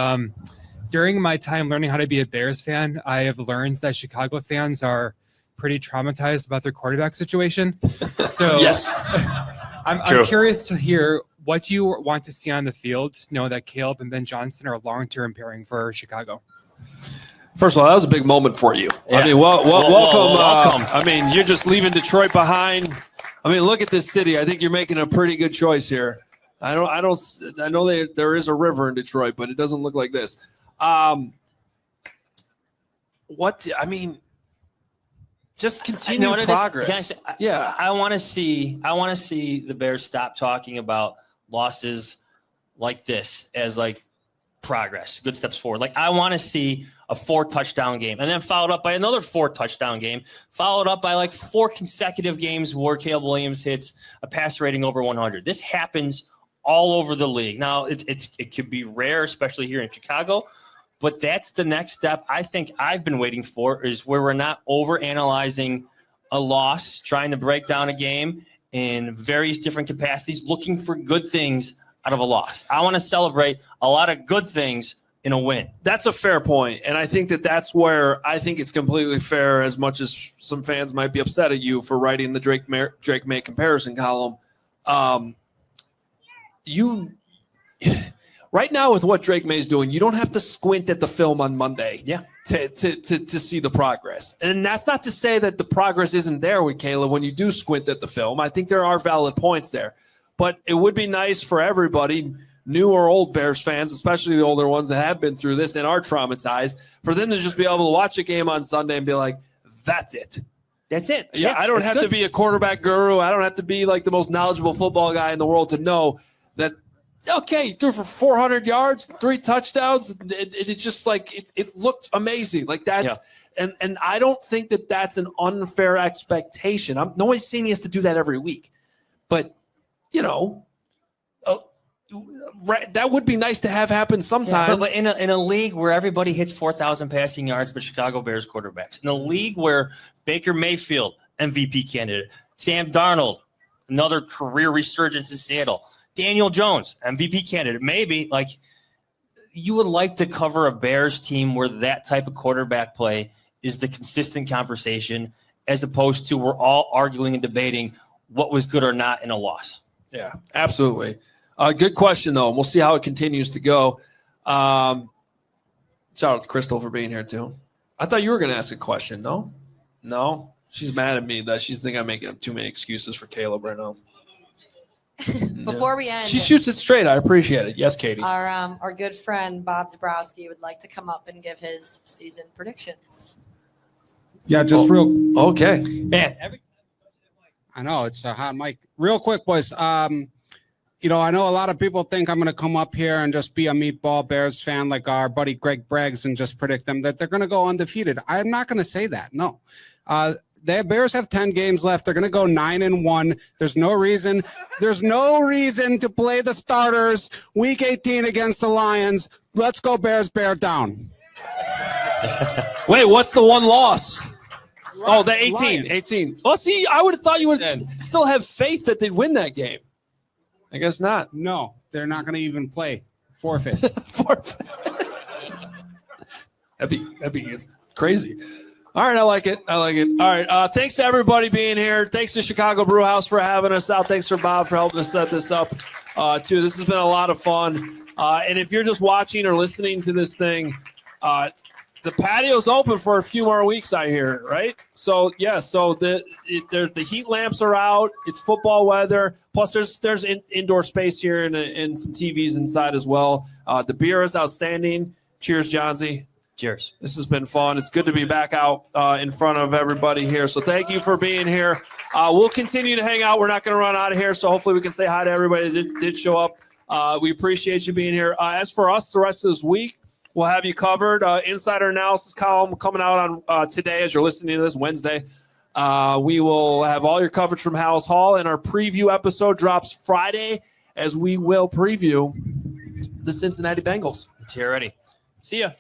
during my time learning how to be a Bears fan, I have learned that Chicago fans are pretty traumatized about their quarterback situation. So yes, I'm curious to hear what you want to see on the field to know that Caleb and Ben Johnson are long-term pairing for Chicago. First of all, that was a big moment for you. Yeah. I mean, welcome. Welcome. I mean, you're just leaving Detroit behind. I mean, look at this city. I think you're making a pretty good choice here. I know there is a river in Detroit, but it doesn't look like this. Just continue progress. I want to see the Bears stop talking about losses like this as like progress, good steps forward. Like I want to see a 4-touchdown game and then followed up by another 4-touchdown game, followed up by like 4 consecutive games where Caleb Williams hits a passer rating over 100. This happens all over the league. Now it could be rare, especially here in Chicago, but that's the next step I think I've been waiting for, is where we're not over-analyzing a loss, trying to break down a game in various different capacities, looking for good things out of a loss. I want to celebrate a lot of good things in a win. That's a fair point, and I think that's where I think it's completely fair. As much as some fans might be upset at you for writing the Drake May comparison column, you right now with what Drake May's doing, you don't have to squint at the film on Monday. Yeah. To see the progress. And that's not to say that the progress isn't there with Caleb when you do squint at the film. I think there are valid points there. But it would be nice for everybody, new or old Bears fans, especially the older ones that have been through this and are traumatized, for them to just be able to watch a game on Sunday and be like, that's it. That's it. Yeah, I don't have to be a quarterback guru. I don't have to be like the most knowledgeable football guy in the world to know that, okay, he threw for 400 yards, 3 touchdowns. It just like it looked amazing. Like that's and I don't think that that's an unfair expectation. Nobody's saying he has to do that every week, but that would be nice to have happen sometimes. Yeah, but in a league where everybody hits 4,000 passing yards, but Chicago Bears quarterbacks, in a league where Baker Mayfield, MVP candidate, Sam Darnold, another career resurgence in Seattle, Daniel Jones, MVP candidate, maybe, like, you would like to cover a Bears team where that type of quarterback play is the consistent conversation, as opposed to we're all arguing and debating what was good or not in a loss. Yeah, absolutely. Good question, though. We'll see how it continues to go. Shout out to Crystal for being here, too. I thought you were going to ask a question. No? She's mad at me that she's thinking I'm making up too many excuses for Caleb right now. Before we end, she shoots it straight. I appreciate it. Yes, Katie. our good friend Bob Dabrowski would like to come up and give his season predictions. Yeah, just real. Okay. Man, I know it's a hot mic. Real quick, boys. I know a lot of people think I'm going to come up here and just be a meatball Bears fan like our buddy Greg Braggs and just predict them that they're going to go undefeated. I'm not going to say that. No. The Bears have 10 games left. They're going to go 9-1. There's no reason to play the starters week 18 against the Lions. Let's go Bears, bear down. Wait, what's the one loss? Oh, the 18. Lions. 18. Well, see, I would have thought you would still have faith that they'd win that game. I guess not. No, they're not going to even play. Forfeit. That'd be crazy. All right, I like it. All right, thanks to everybody being here. Thanks to Chicago Brew House for having us out. Thanks for Bob for helping us set this up, too. This has been a lot of fun. And if you're just watching or listening to this thing, the patio's open for a few more weeks, I hear, right? So, yeah, the heat lamps are out. It's football weather. Plus, there's indoor space here and some TVs inside as well. The beer is outstanding. Cheers, Johnsy. Cheers. This has been fun. It's good to be back out in front of everybody here. So thank you for being here. We'll continue to hang out. We're not going to run out of here, so hopefully we can say hi to everybody that did show up. We appreciate you being here. As for us, the rest of this week, we'll have you covered. Insider analysis column coming out on today as you're listening to this Wednesday. We will have all your coverage from House Hall, and our preview episode drops Friday as we will preview the Cincinnati Bengals. It's here already. See ya.